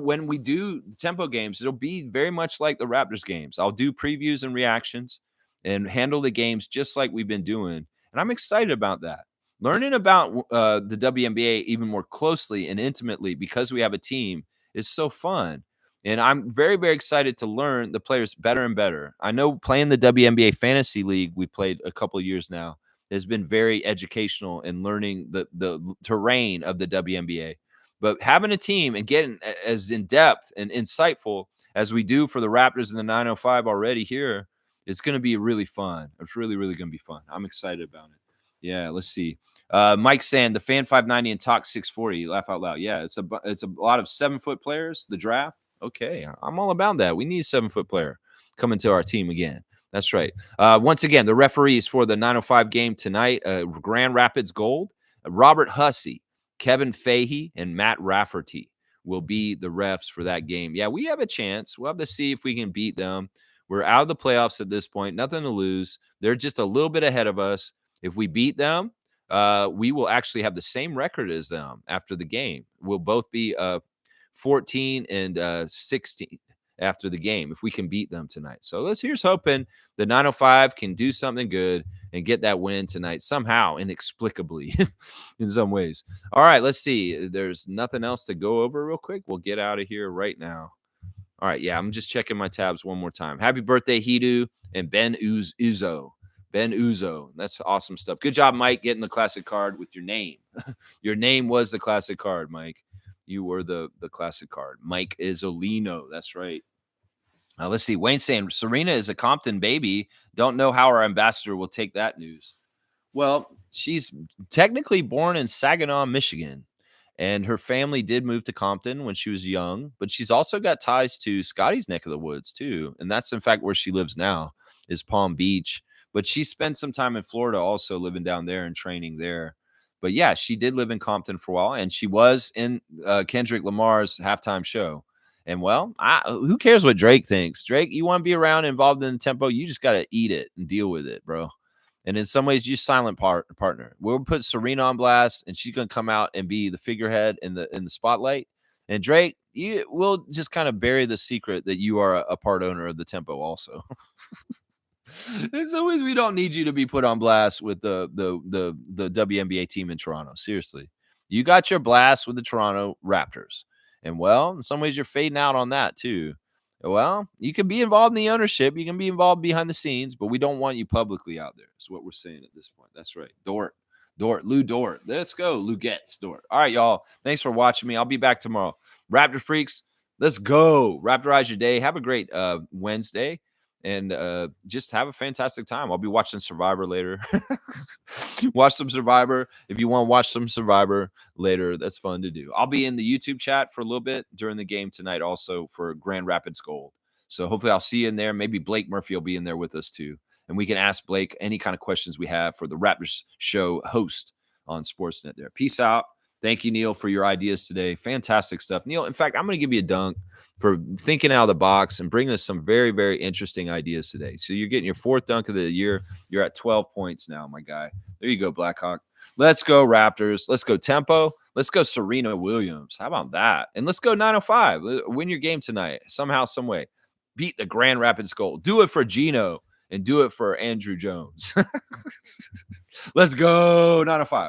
when we do tempo games, it'll be very much like the Raptors games. I'll do previews and reactions and handle the games just like we've been doing. And I'm excited about that. Learning about the WNBA even more closely and intimately because we have a team is so fun. And I'm very, very excited to learn the players better and better. I know playing the WNBA Fantasy League, we played a couple of years now, has been very educational in learning the terrain of the WNBA. But having a team and getting as in depth and insightful as we do for the Raptors in the 905 already here, it's going to be really fun. It's really, really going to be fun. I'm excited about it. Yeah, let's see. Mike saying the fan 590 and talk 640. Laugh out loud. Yeah, it's a lot of 7-foot players. The draft. Okay, I'm all about that. We need a 7-foot player coming to our team again. That's right. Once again, the referees for the 905 game tonight: Grand Rapids Gold, Robert Hussey, Kevin Fahey, and Matt Rafferty will be the refs for that game. Yeah, we have a chance. We'll have to see if we can beat them. We're out of the playoffs at this point. Nothing to lose. They're just a little bit ahead of us. If we beat them, we will actually have the same record as them after the game. We'll both be 14 and 16 after the game if we can beat them tonight. So here's hoping the 905 can do something good and get that win tonight somehow, inexplicably, in some ways. All right, let's see. There's nothing else to go over real quick. We'll get out of here right now. All right, yeah, I'm just checking my tabs one more time. Happy birthday, Hidu and Ben Uzo. Ben Uzo. That's awesome stuff. Good job, Mike, getting the classic card with your name. Your name was the classic card, Mike. You were the classic card. Mike Isolino. That's right. Let's see. Wayne saying Serena is a Compton baby. Don't know how our ambassador will take that news. Well, she's technically born in Saginaw, Michigan. And her family did move to Compton when she was young, but she's also got ties to Scotty's neck of the woods too. And that's in fact where she lives now is Palm Beach. But she spent some time in Florida also living down there and training there. But yeah, she did live in Compton for a while, and she was in Kendrick Lamar's halftime show. And well, who cares what Drake thinks? Drake, you want to be around involved in the tempo, you just got to eat it and deal with it, bro. And in some ways, you silent partner. We'll put Serena on blast, and she's going to come out and be the figurehead in the spotlight. And Drake, we'll just kind of bury the secret that you are a part owner of the tempo also. In some ways, we don't need you to be put on blast with the WNBA team in Toronto. Seriously, you got your blast with the Toronto Raptors, and well, in some ways, you're fading out on that too. Well, you can be involved in the ownership. You can be involved behind the scenes, but we don't want you publicly out there. Is what we're saying at this point. That's right. Lou Dort. Let's go. Lou Getz Dort. All right, y'all. Thanks for watching me. I'll be back tomorrow. Raptor Freaks, let's go. Raptorize your day. Have a great Wednesday. And just have a fantastic time. I'll be watching Survivor later. Watch some Survivor. If you want to watch some Survivor later, that's fun to do. I'll be in the YouTube chat for a little bit during the game tonight also for Grand Rapids Gold. So hopefully I'll see you in there. Maybe Blake Murphy will be in there with us too. And we can ask Blake any kind of questions we have for the Raptors show host on Sportsnet there. Peace out. Thank you, Neil, for your ideas today. Fantastic stuff. Neil, in fact, I'm going to give you a dunk for thinking out of the box and bringing us some very, very interesting ideas today. So you're getting your 4th dunk of the year. You're at 12 points now, my guy. There you go, Blackhawk. Let's go, Raptors. Let's go tempo. Let's go Serena Williams. How about that? And let's go 905. Win your game tonight somehow, some way. Beat the Grand Rapids Gold. Do it for Gino and do it for Andrew Jones. Let's go 905.